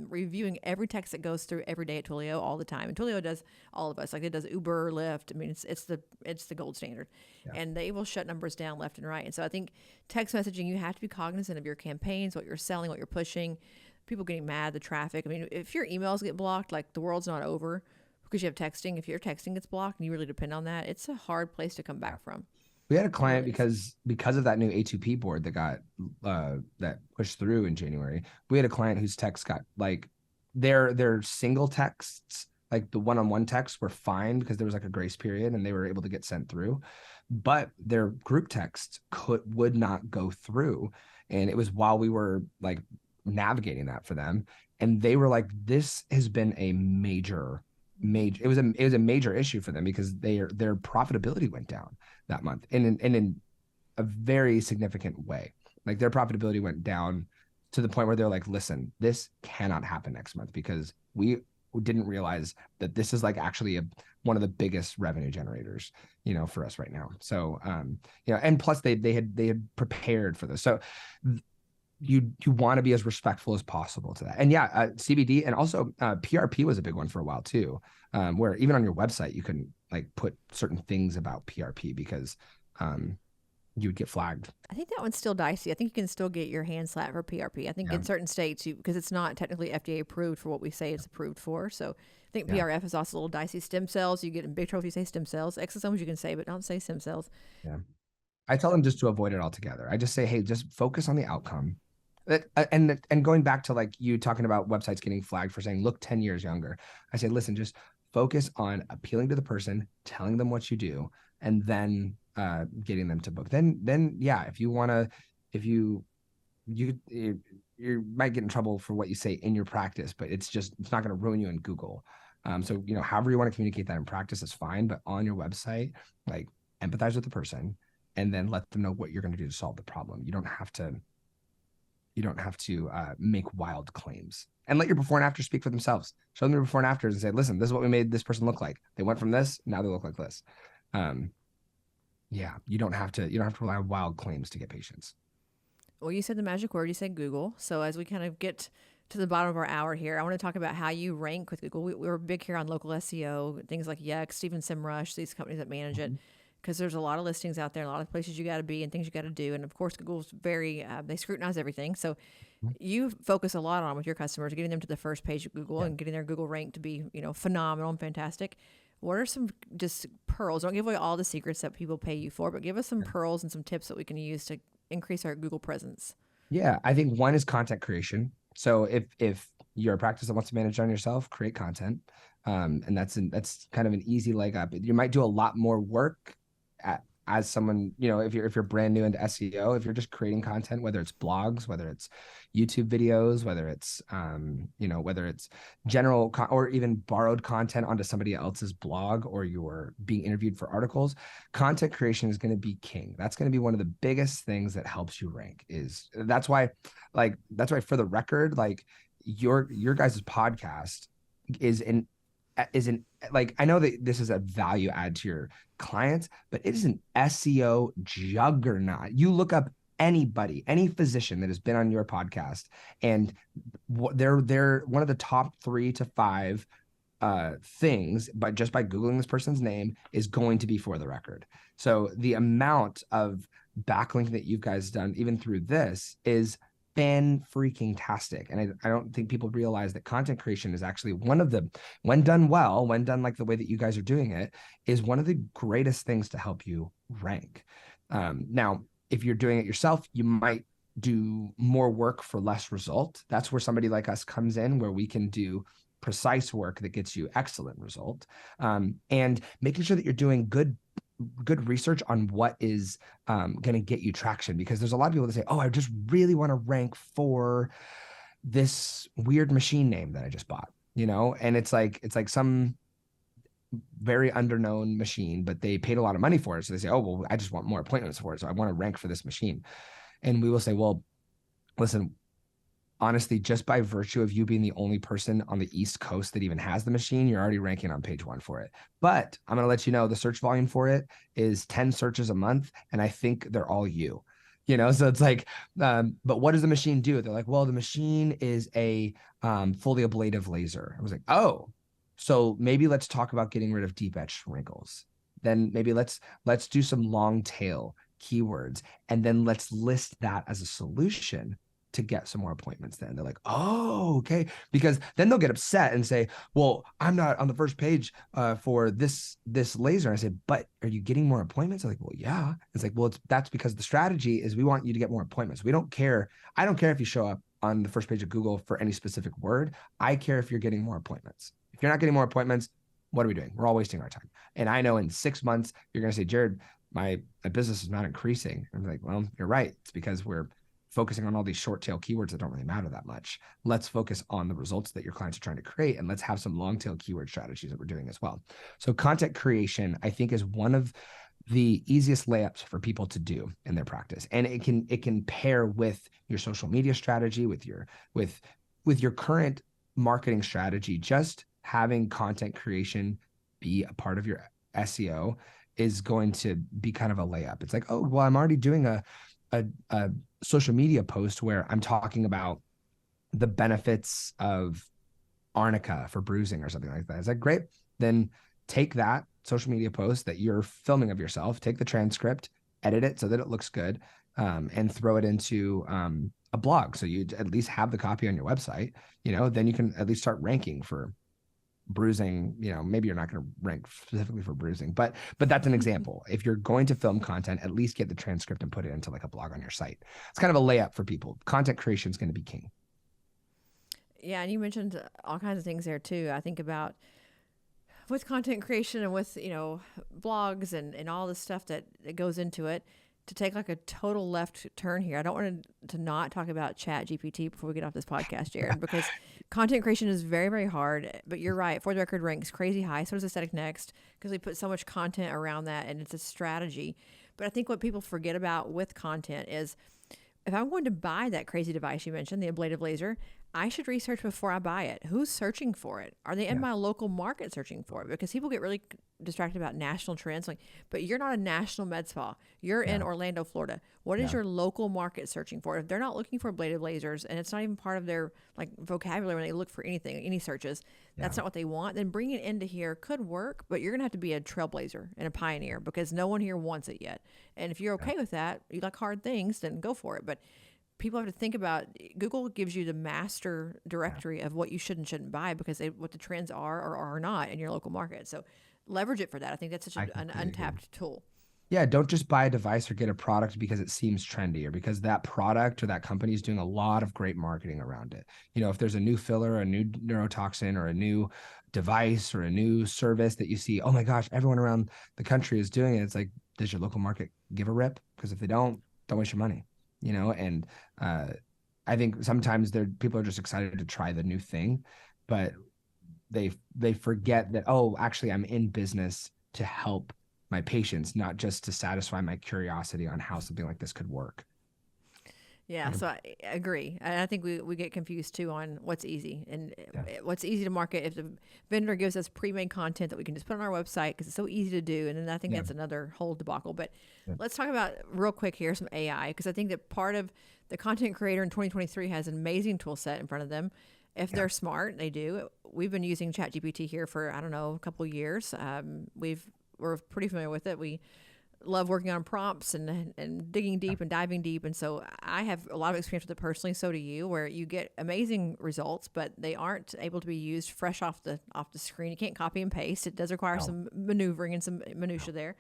reviewing every text that goes through every day at Twilio all the time. And Twilio does all of us, like it does Uber, Lyft. I mean, it's the gold standard, Yeah. and they will shut numbers down left and right. And so I think text messaging, you have to be cognizant of your campaigns, what you're selling, what you're pushing. People getting mad, the traffic. I mean, if your emails get blocked, like the world's not over because you have texting. If your texting gets blocked and you really depend on that, it's a hard place to come back from. We had a It client really is. because of that new A2P board that got that pushed through in January. We had a client whose texts got like their single texts, like the one-on-one texts, were fine because there was like a grace period and they were able to get sent through. but their group text would not go through. And it was while we were like navigating that for them. And they were like, this has been a major, it was a major issue for them because their profitability went down that month in a very significant way. Like their profitability went down to the point where they're like, listen, this cannot happen next month because we didn't realize that this is like actually one of the biggest revenue generators, for us right now. So, and plus they had prepared for this. So you want to be as respectful as possible to that. And yeah, CBD and also PRP was a big one for a while too, where even on your website, you couldn't like put certain things about PRP because, you would get flagged. I think that one's still dicey. I think you can still get your hand slapped for PRP. I think Yeah. in certain states, because it's not technically FDA approved for what we say it's approved for. So I think Yeah. PRF is also a little dicey. Stem cells, you get in big trouble if you say stem cells. Exosomes you can say, but don't say stem cells. Yeah. I tell them just to avoid it altogether. I just say, hey, just focus on the outcome. And going back to like you talking about websites getting flagged for saying, look 10 years younger. I say, listen, just focus on appealing to the person, telling them what you do, and then getting them to book. Then yeah, if you want to, if you might get in trouble for what you say in your practice, but it's not going to ruin you in Google. So however you want to communicate that in practice is fine, but on your website, like empathize with the person and then let them know what you're going to do to solve the problem. You don't have to make wild claims, and let your before and after speak for themselves. Show them your before and afters and say, listen, this is what we made this person look like. They went from this, now they look like this. Yeah, you don't have to rely on wild claims to get patients. Well, you said the magic word. You said Google. So as we kind of get to the bottom of our hour here, I want to talk about how you rank with Google. We're big here on local SEO, things like Yext, Steven SEMrush, these companies that manage it, because there's a lot of listings out there, a lot of places you got to be and things you got to do. And of course, Google's very, they scrutinize everything. So you focus a lot on with your customers, getting them to the first page of Google and getting their Google rank to be, phenomenal and fantastic. What are some just pearls? Don't give away all the secrets that people pay you for, but give us some pearls and some tips that we can use to increase our Google presence. Yeah, I think one is content creation. So if you're a practice that wants to manage on yourself, create content, and that's kind of an easy leg up. You might do a lot more work as someone, if you're brand new into SEO, if you're just creating content, whether it's blogs, whether it's YouTube videos, whether it's whether it's general or even borrowed content onto somebody else's blog, or you're being interviewed for articles, content creation is going to be king. That's going to be one of the biggest things that helps you rank. That's why for the record, like your guys' podcast is like, I know that this is a value add to your clients, but it is an SEO juggernaut. You look up any physician that has been on your podcast, and they're one of the top 3 to 5 things, but just by Googling this person's name is going to be For the Record. So the amount of backlink that you guys done, even through this, is fan-freaking-tastic. And I don't think people realize that content creation is actually one of the, when done well, when done like the way that you guys are doing it, is one of the greatest things to help you rank. Now, if you're doing it yourself, you might do more work for less result. That's where somebody like us comes in, where we can do precise work that gets you excellent result, and making sure that you're doing good research on what is going to get you traction. Because there's a lot of people that say, oh, I just really want to rank for this weird machine name that I just bought, and it's like some very underknown machine, but they paid a lot of money for it. So they say, oh, well, I just want more appointments for it, so I want to rank for this machine. And we will say, well, listen, honestly, just by virtue of you being the only person on the East Coast that even has the machine, you're already ranking on page 1 for it. But I'm going to let you know the search volume for it is 10 searches a month, and I think they're all you. So it's like, but what does the machine do? They're like, well, the machine is a fully ablative laser. I was like, oh, so maybe let's talk about getting rid of deep etch wrinkles. Then maybe let's do some long tail keywords, and then let's list that as a solution to get some more appointments. Then they're like, oh, okay. Because then they'll get upset and say, well, I'm not on the first page for this laser. And I say, but are you getting more appointments? They're like, well, yeah. It's like, well, that's because the strategy is we want you to get more appointments. We don't care. I don't care if you show up on the first page of Google for any specific word. I care if you're getting more appointments. If you're not getting more appointments, what are we doing? We're all wasting our time. And I know in 6 months, you're going to say, Jared, my business is not increasing. I'm like, well, you're right. It's because we're focusing on all these short tail keywords that don't really matter that much. Let's focus on the results that your clients are trying to create, and let's have some long tail keyword strategies that we're doing as well. So content creation, I think, is one of the easiest layups for people to do in their practice. And it can pair with your social media strategy, with your current marketing strategy. Just having content creation be a part of your SEO is going to be kind of a layup. It's like, oh, well, I'm already doing a social media post where I'm talking about the benefits of arnica for bruising or something like that. It's like, great. Then take that social media post that you're filming of yourself, take the transcript, edit it so that it looks good, and throw it into a blog. So you at least have the copy on your website, then you can at least start ranking for bruising. Maybe you're not going to rank specifically for bruising, but that's an example. If you're going to film content, at least get the transcript and put it into like a blog on your site. It's kind of a layup for people. Content creation is going to be king. Yeah, and you mentioned all kinds of things there too. I think about with content creation and with, blogs and all the stuff that goes into it. To take like a total left turn here, I don't want to not talk about Chat GPT before we get off this podcast, Jared, because content creation is very, very hard. But you're right. For the Record ranks crazy high. So does Aesthetic Next, because we put so much content around that, and it's a strategy. But I think what people forget about with content is, if I'm going to buy that crazy device you mentioned, the ablative laser, I should research before I buy it. Who's searching for it? Are they in my local market searching for it? Because people get really distracted about national trends. But you're not a national med spa. You're in Orlando, Florida. What is your local market searching for? If they're not looking for ablative lasers, and it's not even part of their vocabulary when they look for anything, any searches, that's not what they want. Then bringing it into here could work, but you're gonna have to be a trailblazer and a pioneer, because no one here wants it yet. And if you're okay with that, you like hard things, then go for it. But people have to think about, Google gives you the master directory of what you should and shouldn't buy, because what the trends are or are not in your local market. So leverage it for that. I think that's such an untapped tool. Yeah, don't just buy a device or get a product because it seems trendy or because that product or that company is doing a lot of great marketing around it. If there's a new filler, a new neurotoxin, or a new device or a new service that you see, oh my gosh, everyone around the country is doing it. It's like, does your local market give a rip? Because if they don't waste your money. And I think sometimes people are just excited to try the new thing, but they forget that, oh, actually I'm in business to help my patients, not just to satisfy my curiosity on how something like this could work. Yeah, so I agree. And I think we get confused too on what's easy and what's easy to market. If the vendor gives us pre-made content that we can just put on our website because it's so easy to do, and then I think that's another whole debacle. But let's talk about real quick here some AI, because I think that part of the content creator in 2023 has an amazing tool set in front of them. If they're smart, they do. We've been using ChatGPT here for, I don't know, a couple of years. We're pretty familiar with it. We love working on prompts and digging deep and diving deep. And so I have a lot of experience with it personally. So do you, where you get amazing results, but they aren't able to be used fresh off the screen. You can't copy and paste. It does require some maneuvering and some minutia there,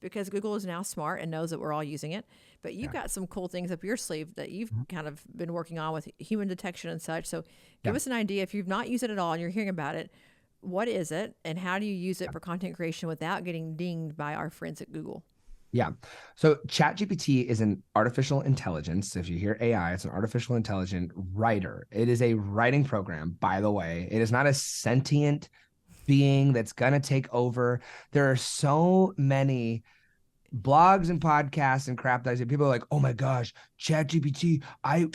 because Google is now smart and knows that we're all using it. But you've got some cool things up your sleeve that you've kind of been working on with human detection and such. So give us an idea. If you've not used it at all and you're hearing about it, what is it and how do you use it for content creation without getting dinged by our friends at Google? Yeah. So ChatGPT is an artificial intelligence. If you hear AI, it's an artificial intelligent writer. It is a writing program, by the way. It is not a sentient being that's going to take over. There are so many blogs and podcasts and crap that I say, people are like, oh my gosh, ChatGPT,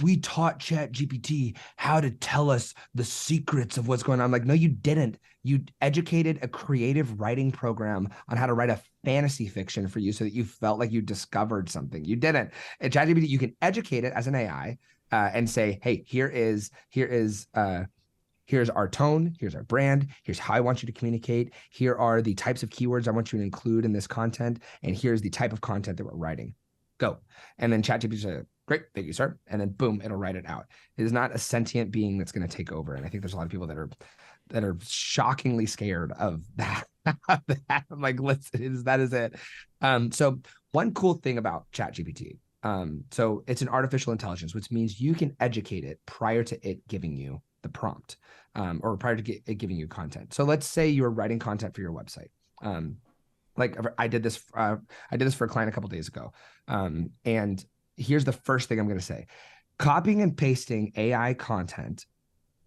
we taught ChatGPT how to tell us the secrets of what's going on. I'm like, no, you didn't. You educated a creative writing program on how to write a fantasy fiction for you so that you felt like you discovered something. You didn't. At ChatGPT, you can educate it as an AI and say, hey, here's our tone, here's our brand, here's how I want you to communicate, here are the types of keywords I want you to include in this content, and here's the type of content that we're writing. Go. And then ChatGPT says, great, thank you, sir. And then boom, it'll write it out. It is not a sentient being that's going to take over. And I think there's a lot of people that are shockingly scared of that. I'm like, that is it. So one cool thing about ChatGPT, so it's an artificial intelligence, which means you can educate it prior to it giving you the prompt, or prior to it giving you content. So let's say you're writing content for your website. Like I did this for a client a couple days ago. And here's the first thing I'm going to say. Copying and pasting AI content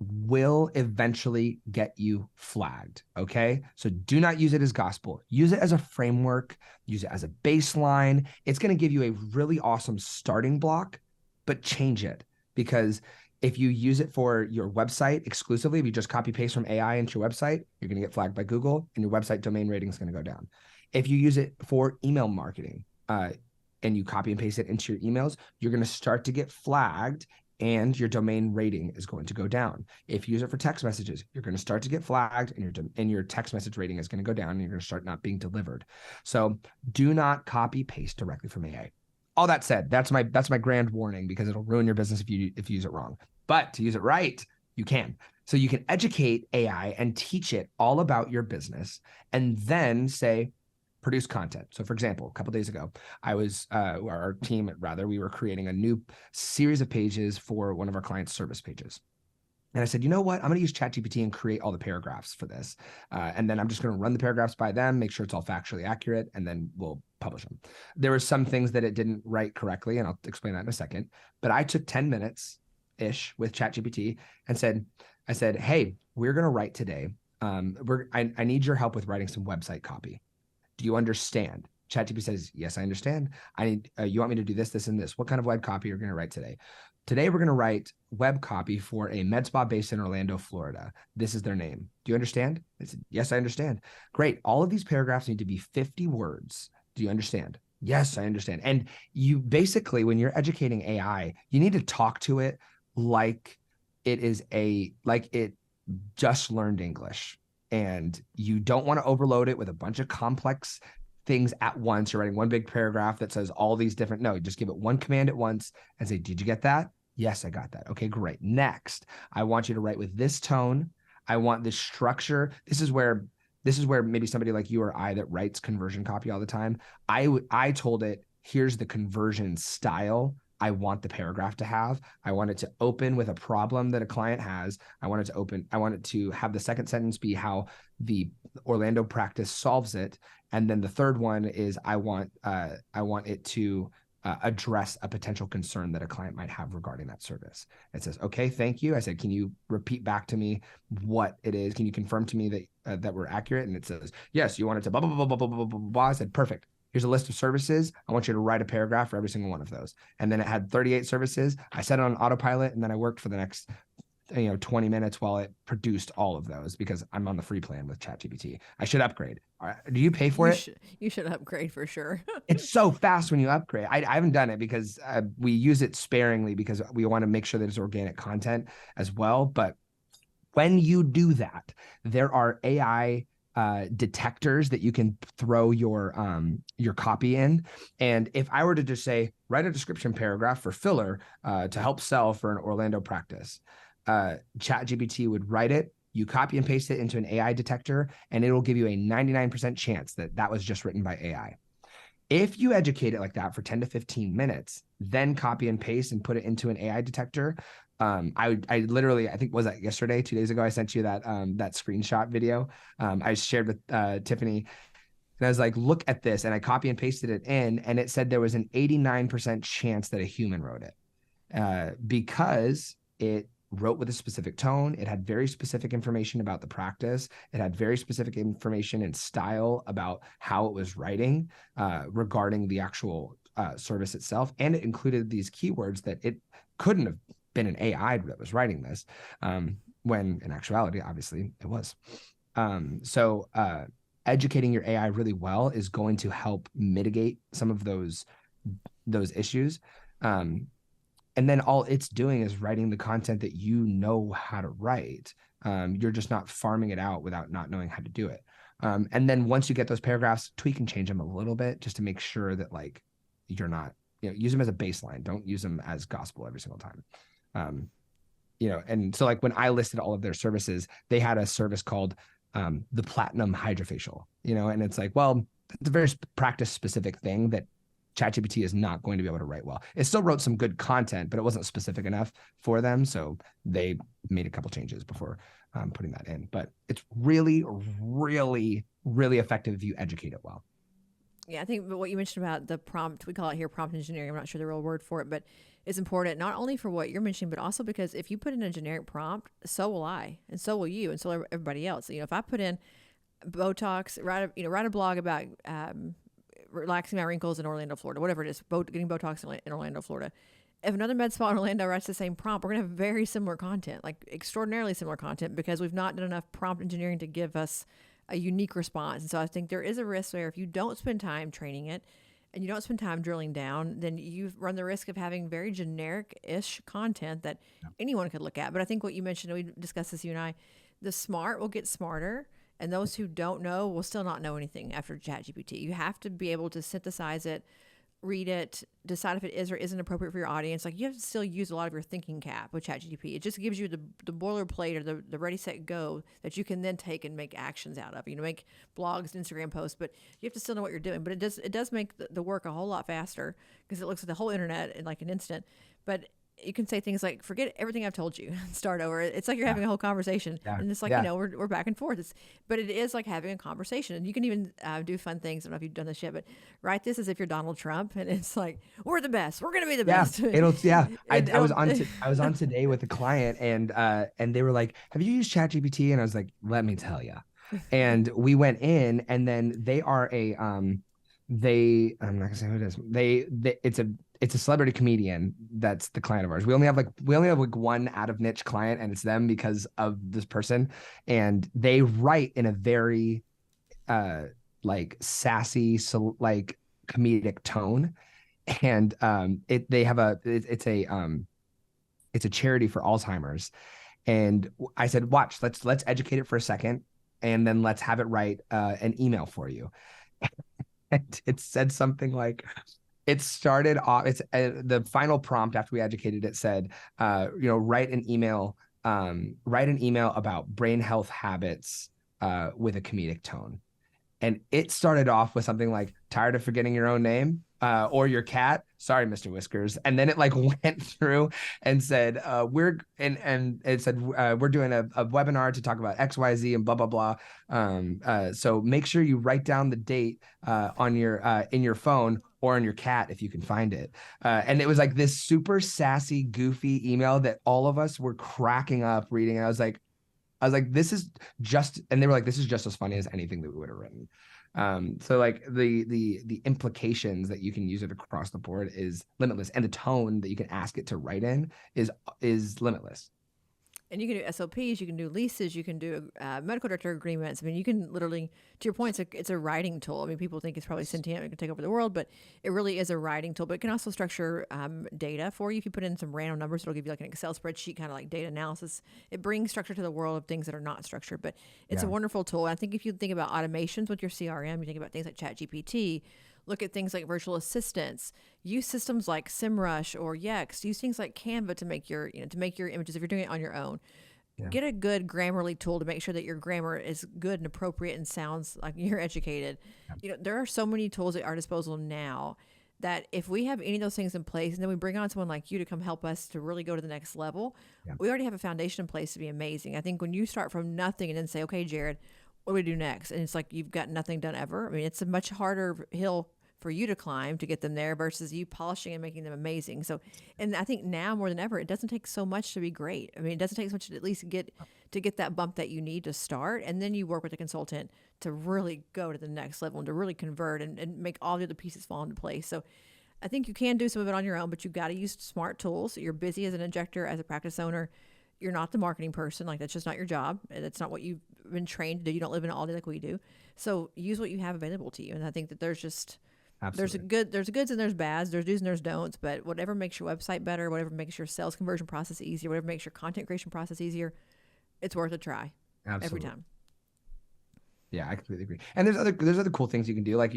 will eventually get you flagged. Okay. So do not use it as gospel. Use it as a framework, use it as a baseline. It's going to give you a really awesome starting block, but change it, because if you use it for your website exclusively, if you just copy paste from AI into your website, you're going to get flagged by Google and your website domain rating is going to go down. If you use it for email marketing, and you copy and paste it into your emails, you're going to start to get flagged and your domain rating is going to go down. If you use it for text messages, you're going to start to get flagged and your text message rating is going to go down and you're going to start not being delivered. So do not copy paste directly from AI. All that said, that's my grand warning, because it'll ruin your business if you use it wrong. But to use it right, you can. So you can educate AI and teach it all about your business and then say, produce content. So for example, a couple of days ago, our team we were creating a new series of pages for one of our clients' service pages. And I said, you know what? I'm going to use ChatGPT and create all the paragraphs for this. And then I'm just going to run the paragraphs by them, make sure it's all factually accurate, and then we'll publish them. There were some things that it didn't write correctly, and I'll explain that in a second. But I took 10 minutes-ish with ChatGPT and I said, hey, we're going to write today. I need your help with writing some website copy. Do you understand? ChatGPT says, yes, I understand. You want me to do this, this, and this. What kind of web copy are you going to write today? Today, we're going to write web copy for a med spa based in Orlando, Florida. This is their name. Do you understand? I said, yes, I understand. Great. All of these paragraphs need to be 50 words. Do you understand? Yes, I understand. And you basically, when you're educating AI, you need to talk to it like it just learned English. And you don't want to overload it with a bunch of complex things at once. You're writing one big paragraph that says all these different, no, just give it one command at once and say, did you get that? Yes, I got that. Okay, great. Next, I want you to write with this tone. I want this structure. This is where maybe somebody like you or I that writes conversion copy all the time, I told it, here's the conversion style I want the paragraph to have. I want it to open with a problem that a client has. I want it to have the second sentence be how the Orlando practice solves it. And then the third one is I want it to address a potential concern that a client might have regarding that service. It says, okay, thank you. I said, can you repeat back to me what it is? Can you confirm to me that we're accurate? And it says, yes, you want it to blah, blah, blah, blah, blah, blah, blah, blah. I said, perfect. Here's a list of services. I want you to write a paragraph for every single one of those. And then it had 38 services. I set it on autopilot, and then I worked for the next 20 minutes while it produced all of those, because I'm on the free plan with ChatGPT. I should upgrade. All right. Do you pay for it? You should upgrade for sure. It's so fast when you upgrade. I haven't done it because we use it sparingly because we want to make sure that it's organic content as well. But when you do that, there are AI detectors that you can throw your copy in. And if I were to just say, write a description paragraph for filler to help sell for an Orlando practice, ChatGPT would write it. You copy and paste it into an AI detector, and it will give you a 99% chance that was just written by AI. If you educate it like that for 10 to 15 minutes, then copy and paste and put it into an AI detector. I literally, I think, was that yesterday, 2 days ago, I sent you that screenshot video. I shared with Tiffany, and I was like, look at this. And I copy and pasted it in, and it said there was an 89% chance that a human wrote it because it wrote with a specific tone. It had very specific information about the practice. It had very specific information and style about how it was writing regarding the actual service itself. And it included these keywords that it couldn't have been an AI that was writing this, when in actuality, obviously it was. So educating your AI really well is going to help mitigate some of those issues. And then all it's doing is writing the content that you know how to write. You're just not farming it out without not knowing how to do it. And then once you get those paragraphs, tweak and change them a little bit just to make sure that you're not, use them as a baseline. Don't use them as gospel every single time. And so when I listed all of their services, they had a service called the Platinum Hydrofacial, and it's it's a very practice specific thing that ChatGPT is not going to be able to write well. It still wrote some good content, but it wasn't specific enough for them. So they made a couple changes before putting that in. But it's really, really, really effective if you educate it well. Yeah, I think what you mentioned about the prompt, we call it here prompt engineering. I'm not sure the real word for it, but it's important not only for what you're mentioning, but also because if you put in a generic prompt, so will I, and so will you, and so will everybody else. If I put in Botox, write a blog about relaxing my wrinkles in Orlando, Florida, whatever it is, getting Botox in Orlando, Florida. If another med spa in Orlando writes the same prompt, we're going to have very similar content, like extraordinarily similar content, because we've not done enough prompt engineering to give us a unique response. And so I think there is a risk there if you don't spend time training it and you don't spend time drilling down, then you run the risk of having very generic-ish content that anyone could look at. But I think what you mentioned, we discussed this, you and I, the smart will get smarter, and those who don't know will still not know anything after ChatGPT. You have to be able to synthesize it, read it, decide if it is or isn't appropriate for your audience. Like, you have to still use a lot of your thinking cap with ChatGPT. It just gives you the boilerplate or the ready, set, go that you can then take and make actions out of. Make blogs, Instagram posts, but you have to still know what you're doing. But it does make the work a whole lot faster because it looks at the whole internet in like an instant. But you can say things like, forget everything I've told you, start over. It's like you're having a whole conversation. Yeah. And it's like, Yeah. we're back and forth. But it is like having a conversation. And you can even do fun things. I don't know if you've done this yet, but write this as if you're Donald Trump. And it's like, we're the best. We're going to be the best. I was on today with a client, and they were like, have you used ChatGPT? And I was like, let me tell you. And we went in, and then they are I'm not gonna say who it is. It's a celebrity comedian that's the client of ours. We only have like one out of niche client, and it's them because of this person. And they write in a very like sassy, so like comedic tone. And it's a charity for Alzheimer's. And I said, watch, let's educate it for a second, and then let's have it write an email for you. And it said something like, it started off, it's the final prompt after we educated it said, write an email about brain health habits with a comedic tone. And it started off with something like, tired of forgetting your own name or your cat? Sorry, Mr. Whiskers. And then it like went through and said, we're doing a webinar to talk about XYZ and blah, blah, blah. So make sure you write down the date on your in your phone or on your cat if you can find it. And it was like this super sassy, goofy email that all of us were cracking up reading. And I was like, this is just, and they were like, this is just as funny as anything that we would have written. So like the implications that you can use it across the board is limitless, and the tone that you can ask it to write in is limitless. And you can do SOPs, you can do leases, you can do medical director agreements. I mean, you can literally, to your point, it's a writing tool. I mean, people think it's probably sentient, it can take over the world, but it really is a writing tool. But it can also structure data for you. If you put in some random numbers, it'll give you like an Excel spreadsheet, kind of like data analysis. It brings structure to the world of things that are not structured. But it's a wonderful tool. And I think if you think about automations with your CRM, you think about things like ChatGPT, look at things like virtual assistants, use systems like SEMrush or Yext, use things like Canva to make your images if you're doing it on your own. Yeah. Get a good Grammarly tool to make sure that your grammar is good and appropriate and sounds like you're educated. Yeah. There are so many tools at our disposal now that if we have any of those things in place and then we bring on someone like you to come help us to really go to the next level, we already have a foundation in place to be amazing. I think when you start from nothing and then say, okay, Jared, what do we do next? And it's like you've got nothing done ever. I mean, it's a much harder hill for you to climb to get them there versus you polishing and making them amazing. So, and I think now more than ever, it doesn't take so much to be great. I mean, it doesn't take so much to at least get that bump that you need to start. And then you work with a consultant to really go to the next level and to really convert and make all the other pieces fall into place. So I think you can do some of it on your own, but you got to use smart tools. You're busy as an injector, as a practice owner. You're not the marketing person. Like, that's just not your job. That's not what you've been trained to do. You don't live in it all day like we do. So use what you have available to you. And I think that there's just, Absolutely. there's goods and there's bads, there's do's and there's don'ts, but whatever makes your website better, whatever makes your sales conversion process easier, whatever makes your content creation process easier, it's worth a try. Absolutely. Every time. Yeah, I completely agree. And there's other cool things you can do. Like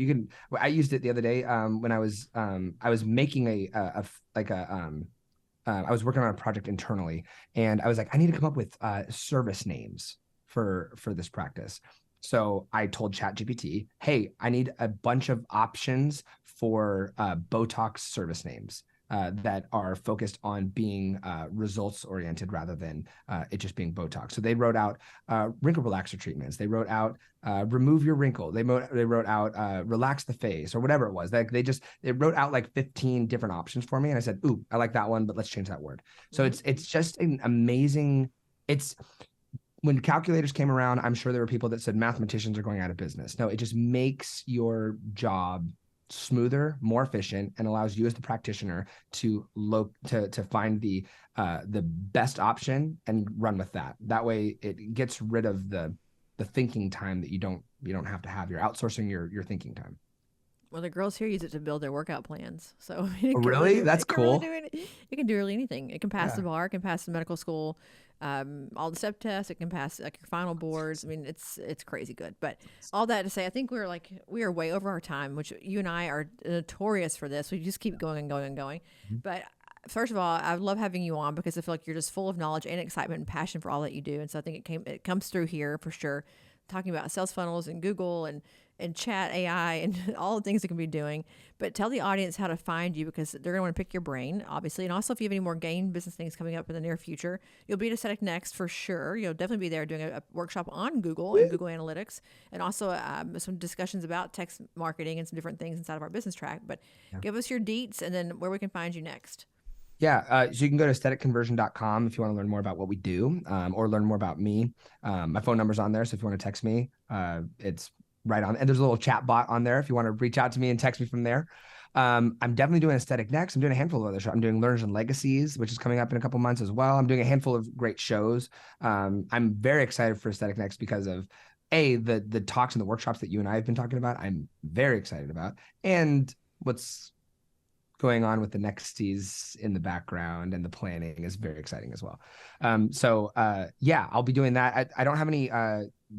I used it the other day when I was making I was working on a project internally, and I was like, I need to come up with service names for this practice. So I told ChatGPT, hey, I need a bunch of options for Botox service names. that are focused on being results oriented rather than it just being Botox. So they wrote out wrinkle relaxer treatments. They wrote out remove your wrinkle. They wrote out relax the face or whatever it was. They wrote out like 15 different options for me, and I said, "Ooh, I like that one, but let's change that word." So it's just an amazing. When calculators came around, I'm sure there were people that said mathematicians are going out of business. No, it just makes your job smoother, more efficient, and allows you as the practitioner to find the best option and run with that. That way, it gets rid of the thinking time that you don't have to have. You're outsourcing your thinking time. Well, the girls here use it to build their workout plans. So really, that's cool. It can do really anything. It can pass the bar. It can pass the medical school. All the step tests. It can pass like your final boards. I mean, it's crazy good. But all that to say, I think we are way over our time, which you and I are notorious for this. We just keep going and going and going. Mm-hmm. But first of all, I love having you on because I feel like you're just full of knowledge and excitement and passion for all that you do. And so I think it comes through here for sure. Talking about sales funnels and Google and chat AI and all the things it can be doing. But tell the audience how to find you because they're going to want to pick your brain, obviously. And also, if you have any more gain business things coming up in the near future, you'll be at Aesthetic Next for sure. You'll definitely be there doing a workshop on Google and Google Analytics, and also some discussions about text marketing and some different things inside of our business track. But give us your deets and then where we can find you next. Yeah, so you can go to aestheticconversion.com if you want to learn more about what we do or learn more about me. My phone number's on there, so if you want to text me, it's right on. And there's a little chat bot on there if you want to reach out to me and text me from there. I'm definitely doing Aesthetic Next. I'm doing a handful of other shows. I'm doing Learners and Legacies, which is coming up in a couple months as well. I'm doing a handful of great shows. I'm very excited for Aesthetic Next because of the talks and the workshops that you and I have been talking about. I'm very excited about, and what's going on with the Nexties in the background and the planning is very exciting as well. I'll be doing that. I don't have any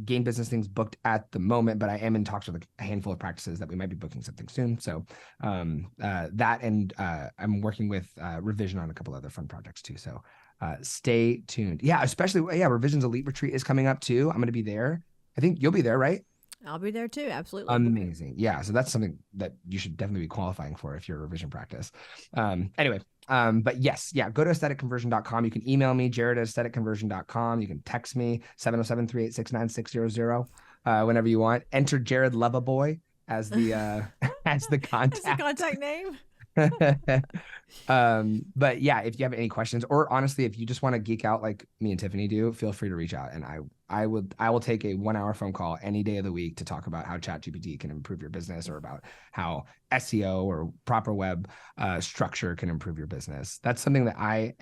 gain business things booked at the moment, but I am in talks with a handful of practices that we might be booking something soon. So I'm working with Revision on a couple other fun projects too. So stay tuned. Yeah, especially Revision's Elite Retreat is coming up too. I'm going to be there. I think you'll be there, right? I'll be there too. Absolutely. Amazing. Yeah. So that's something that you should definitely be qualifying for if you're a revision practice. But yes, go to aestheticconversion.com. You can email me, jared@aestheticconversion.com. You can text me 707-386-9600 whenever you want. Enter Jared Lovaboy as the as the contact. As the contact name. But yeah, if you have any questions, or honestly, if you just want to geek out like me and Tiffany do, feel free to reach out, and I will take a 1-hour phone call any day of the week to talk about how ChatGPT can improve your business, or about how SEO or proper web structure can improve your business. That's something that I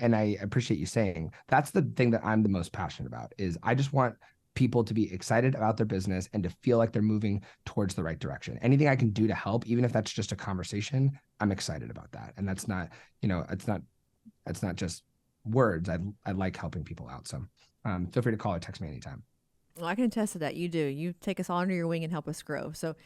appreciate you saying. That's the thing that I'm the most passionate about. Is I just want people to be excited about their business and to feel like they're moving towards the right direction. Anything I can do to help, even if that's just a conversation, I'm excited about that. And that's not, it's not just words. I like helping people out. So feel free to call or text me anytime. Well, I can attest to that. You do. You take us all under your wing and help us grow. So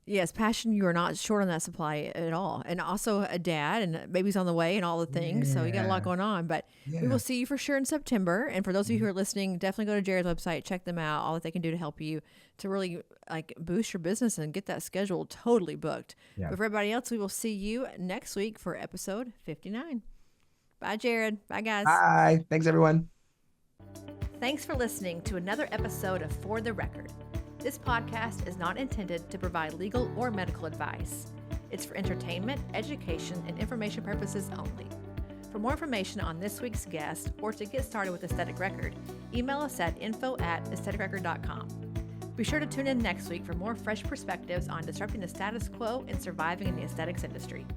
yes, passion, you are not short on that supply at all. And also a dad and baby's on the way and all the things. Yeah. So you got a lot going on, but we will see you for sure in September. And for those of you who are listening, definitely go to Jared's website, check them out, all that they can do to help you to really like boost your business and get that schedule totally booked. Yeah. But for everybody else, we will see you next week for episode 59. Bye, Jared. Bye, guys. Bye. Thanks, everyone. Thanks for listening to another episode of For the Record. This podcast is not intended to provide legal or medical advice. It's for entertainment, education, and information purposes only. For more information on this week's guest or to get started with Aesthetic Record, email us at info@aestheticrecord.com. Be sure to tune in next week for more fresh perspectives on disrupting the status quo and surviving in the aesthetics industry.